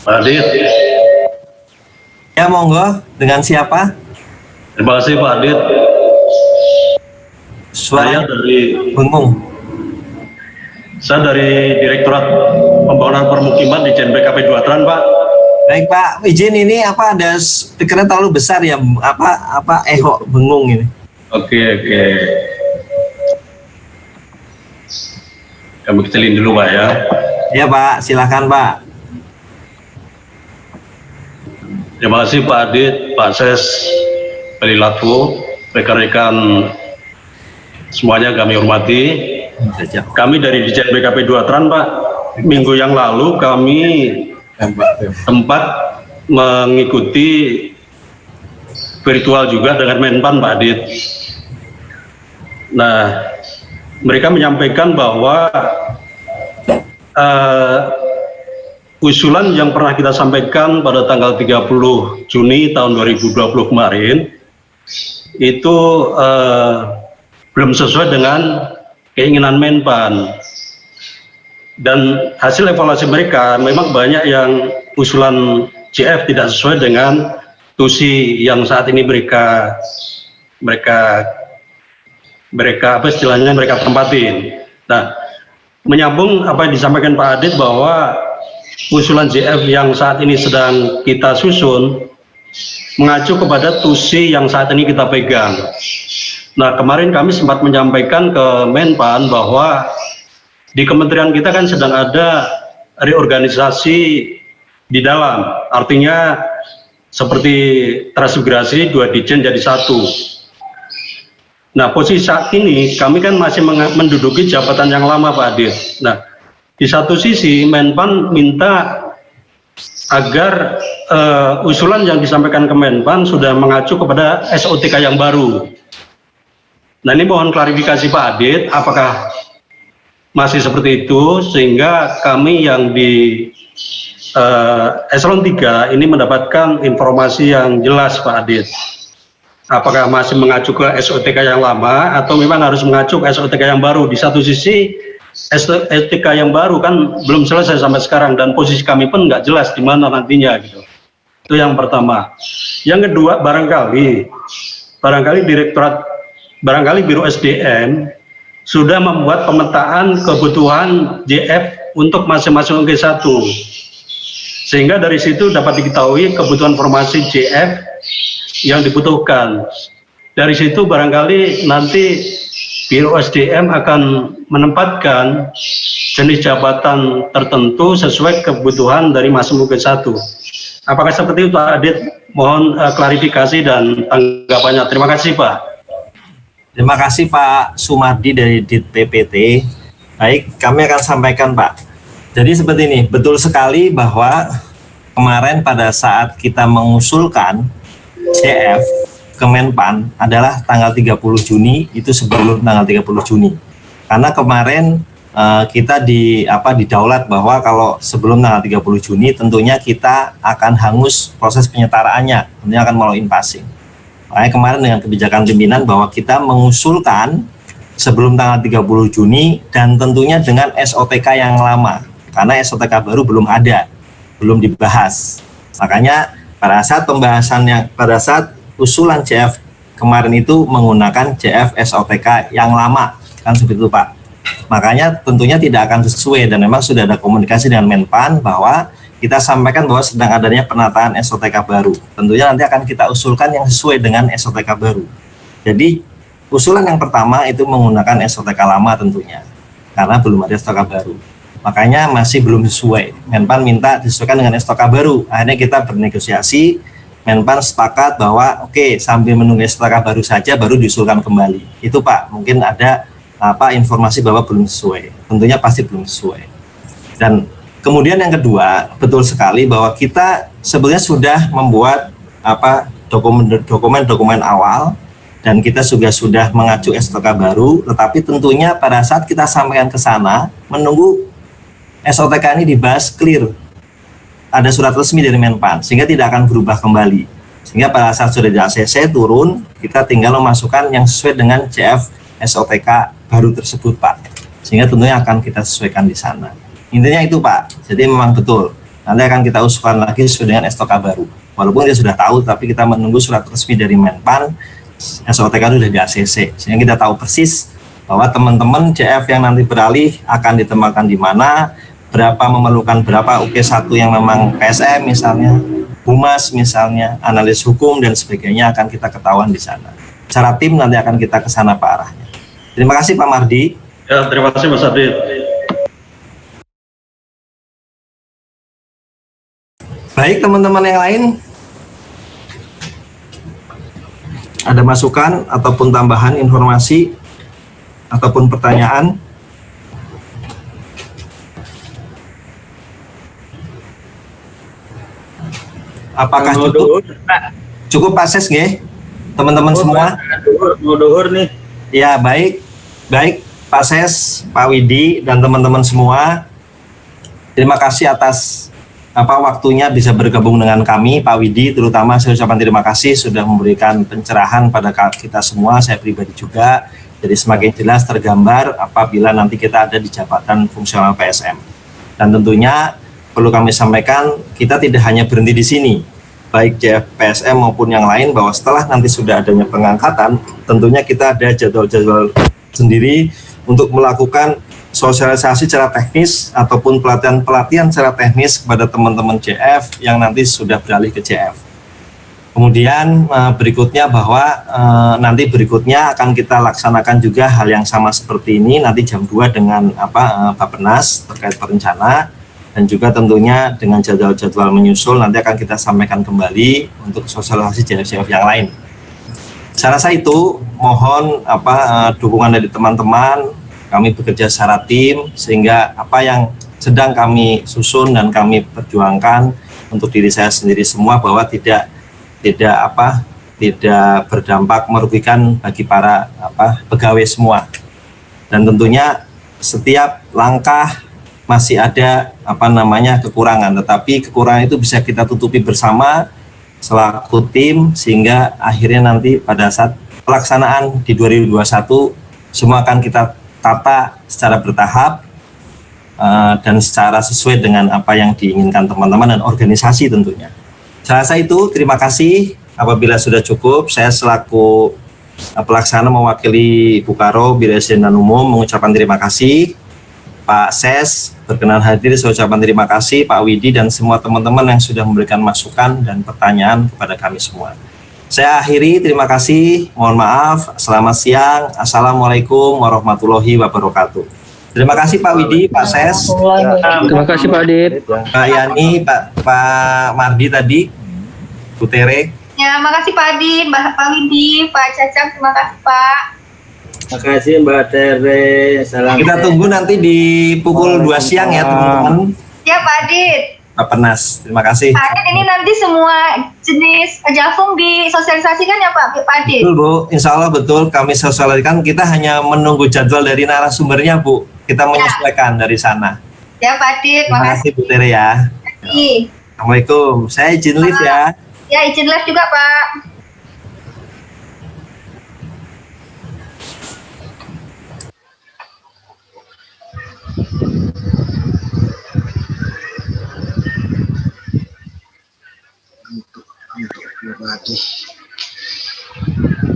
Pak Adit. Ya monggo, dengan siapa? Terima kasih Pak Adit. Suaranya dari Bengkung. Saya dari Direktorat Pembangunan Permukiman di Jen BKP Duatran Pak. Baik Pak, izin ini ada speakernya terlalu besar ya, echo bengung ini. Oke. Kami kecilin dulu Pak ya. Ya Pak, silakan Pak. Terima kasih Pak Adit, Pak Ses, Bali Latvo, rekan-rekan semuanya kami hormati. Kami dari Dijen BKP Duatran Pak, minggu yang lalu kami sempat mengikuti virtual juga dengan Menpan Pak Adit. Nah, mereka menyampaikan bahwa usulan yang pernah kita sampaikan pada tanggal 30 Juni tahun 2020 kemarin itu belum sesuai dengan keinginan Menpan. Dan hasil evaluasi mereka memang banyak yang usulan JF tidak sesuai dengan tusi yang saat ini mereka apa istilahnya mereka tempatin. Nah, menyambung apa yang disampaikan Pak Adit bahwa usulan JF yang saat ini sedang kita susun mengacu kepada tusi yang saat ini kita pegang. Nah, kemarin kami sempat menyampaikan ke Menpan bahwa di kementerian kita kan sedang ada reorganisasi di dalam, artinya seperti transmigrasi 2 Ditjen jadi 1. Nah, posisi saat ini kami kan masih menduduki jabatan yang lama, Pak Adit. Nah, di satu sisi Menpan minta agar usulan yang disampaikan ke Menpan sudah mengacu kepada SOTK yang baru. Nah, ini mohon klarifikasi Pak Adit, apakah masih seperti itu, sehingga kami yang di eselon 3 ini mendapatkan informasi yang jelas Pak Adit. Apakah masih mengacu ke SOTK yang lama atau memang harus mengacu ke SOTK yang baru? Di satu sisi SOTK yang baru kan belum selesai sampai sekarang dan posisi kami pun nggak jelas di mana nantinya gitu. Itu yang pertama. Yang kedua, barangkali Biro SDM sudah membuat pemetaan kebutuhan JF untuk masing-masing G1, sehingga dari situ dapat diketahui kebutuhan formasi JF yang dibutuhkan. Dari situ barangkali nanti Biro SDM akan menempatkan jenis jabatan tertentu sesuai kebutuhan dari masing-masing G1. Apakah seperti itu Pak Adit? Mohon klarifikasi dan tanggapannya. Terima kasih Pak. Terima kasih Pak Sumardi dari DPPT. Baik, kami akan sampaikan Pak. Jadi seperti ini, betul sekali bahwa kemarin pada saat kita mengusulkan CF ke Menpan adalah tanggal 30 Juni, itu sebelum tanggal 30 Juni. Karena kemarin kita didaulat bahwa kalau sebelum tanggal 30 Juni tentunya kita akan hangus proses penyetaraannya, tentunya akan melalui passing. Makanya kemarin dengan kebijakan pimpinan bahwa kita mengusulkan sebelum tanggal 30 Juni dan tentunya dengan SOTK yang lama, karena SOTK baru belum ada, belum dibahas. Makanya pada saat usulan CF kemarin itu menggunakan CF SOTK yang lama, kan seperti itu Pak. Makanya tentunya tidak akan sesuai dan memang sudah ada komunikasi dengan Menpan bahwa kita sampaikan bahwa sedang adanya penataan SOTK baru. Tentunya nanti akan kita usulkan yang sesuai dengan SOTK baru. Jadi usulan yang pertama itu menggunakan SOTK lama tentunya, karena belum ada SOTK baru. Makanya masih belum sesuai. Menpan minta disesuaikan dengan SOTK baru. Akhirnya kita bernegosiasi, Menpan sepakat bahwa oke, sambil menunggu SOTK baru saja baru diusulkan kembali. Itu Pak, mungkin ada informasi bahwa belum sesuai. Tentunya pasti belum sesuai. Dan kemudian yang kedua, betul sekali bahwa kita sebenarnya sudah membuat dokumen awal dan kita juga sudah mengacu SOTK baru, tetapi tentunya pada saat kita sampaikan ke sana menunggu SOTK ini dibahas clear. Ada surat resmi dari Menpan sehingga tidak akan berubah kembali. Sehingga pada saat sudah di ACC turun, kita tinggal memasukkan yang sesuai dengan CF SOTK baru tersebut Pak. Sehingga tentunya akan kita sesuaikan di sana. Intinya itu Pak, jadi memang betul. Nanti akan kita usulkan lagi sesuai dengan SOTK baru. Walaupun dia sudah tahu, tapi kita menunggu surat resmi dari Menpan, SOTK itu sudah di ACC. Sehingga kita tahu persis bahwa teman-teman CF yang nanti beralih akan ditempatkan di mana, berapa memerlukan berapa UK1 yang memang PSM misalnya, Humas misalnya, analis hukum dan sebagainya akan kita ketahuan di sana. Secara tim nanti akan kita ke sana Pak arahnya. Terima kasih Pak Mardi. Ya, terima kasih Mas Adit. Baik teman-teman yang lain, ada masukan ataupun tambahan informasi ataupun pertanyaan? Apakah cukup Pak Ses nggih? Teman-teman semua? Nuduhur nih. Ya, baik Pak Ses, Pak Widi dan teman-teman semua. Terima kasih atas waktunya bisa bergabung dengan kami, Pak Widi, terutama saya ucapkan terima kasih sudah memberikan pencerahan pada kita semua, saya pribadi juga. Jadi semakin jelas tergambar apabila nanti kita ada di jabatan fungsional PSM. Dan tentunya perlu kami sampaikan, kita tidak hanya berhenti di sini, baik JF PSM maupun yang lain, bahwa setelah nanti sudah adanya pengangkatan, tentunya kita ada jadwal-jadwal sendiri untuk melakukan sosialisasi secara teknis ataupun pelatihan-pelatihan secara teknis kepada teman-teman JF yang nanti sudah beralih ke JF. Kemudian berikutnya bahwa nanti berikutnya akan kita laksanakan juga hal yang sama seperti ini nanti jam 2 dengan Bappenas terkait perencana, dan juga tentunya dengan jadwal-jadwal menyusul nanti akan kita sampaikan kembali untuk sosialisasi JF-JF yang lain. Saya rasa itu mohon dukungan dari teman-teman. Kami bekerja secara tim sehingga apa yang sedang kami susun dan kami perjuangkan untuk diri saya sendiri semua bahwa tidak berdampak merugikan bagi para pegawai semua. Dan tentunya setiap langkah masih ada kekurangan, tetapi kekurangan itu bisa kita tutupi bersama selaku tim sehingga akhirnya nanti pada saat pelaksanaan di 2021 semua akan kita tata secara bertahap dan secara sesuai dengan apa yang diinginkan teman-teman dan organisasi tentunya. Saya rasa itu, terima kasih. Apabila sudah cukup, saya selaku pelaksana mewakili Bukaro Biro SDM dan Umum mengucapkan terima kasih. Pak Ses berkenan hadir, saya ucapkan terima kasih. Pak Widi dan semua teman-teman yang sudah memberikan masukan dan pertanyaan kepada kami semua. Saya akhiri, terima kasih, mohon maaf, selamat siang, Assalamualaikum warahmatullahi wabarakatuh. Terima kasih Pak Widi, Pak Ses. Terima kasih Pak Adit. Pak Yani, Pak Mardi tadi, Bu Tere. Ya, makasih Pak Adit, Pak Widi, Pak Cacang, terima kasih Pak. Terima kasih Mbak Tere. Salam. Kita tunggu nanti di pukul 2 siang ya teman-teman. Ya Pak Adit. Bappenas, terima kasih. Pak Adit, ini nanti semua jenis Javung disosialisasikan ya Pak Adit? Betul Bu, insya Allah betul kami sosialisasikan. Kita hanya menunggu jadwal dari narasumbernya Bu. Kita menyesuaikan dari sana. Ya Pak Adit, terima kasih Bu Tere ya. Assalamualaikum, saya izin live ya. Ya izin live juga Pak.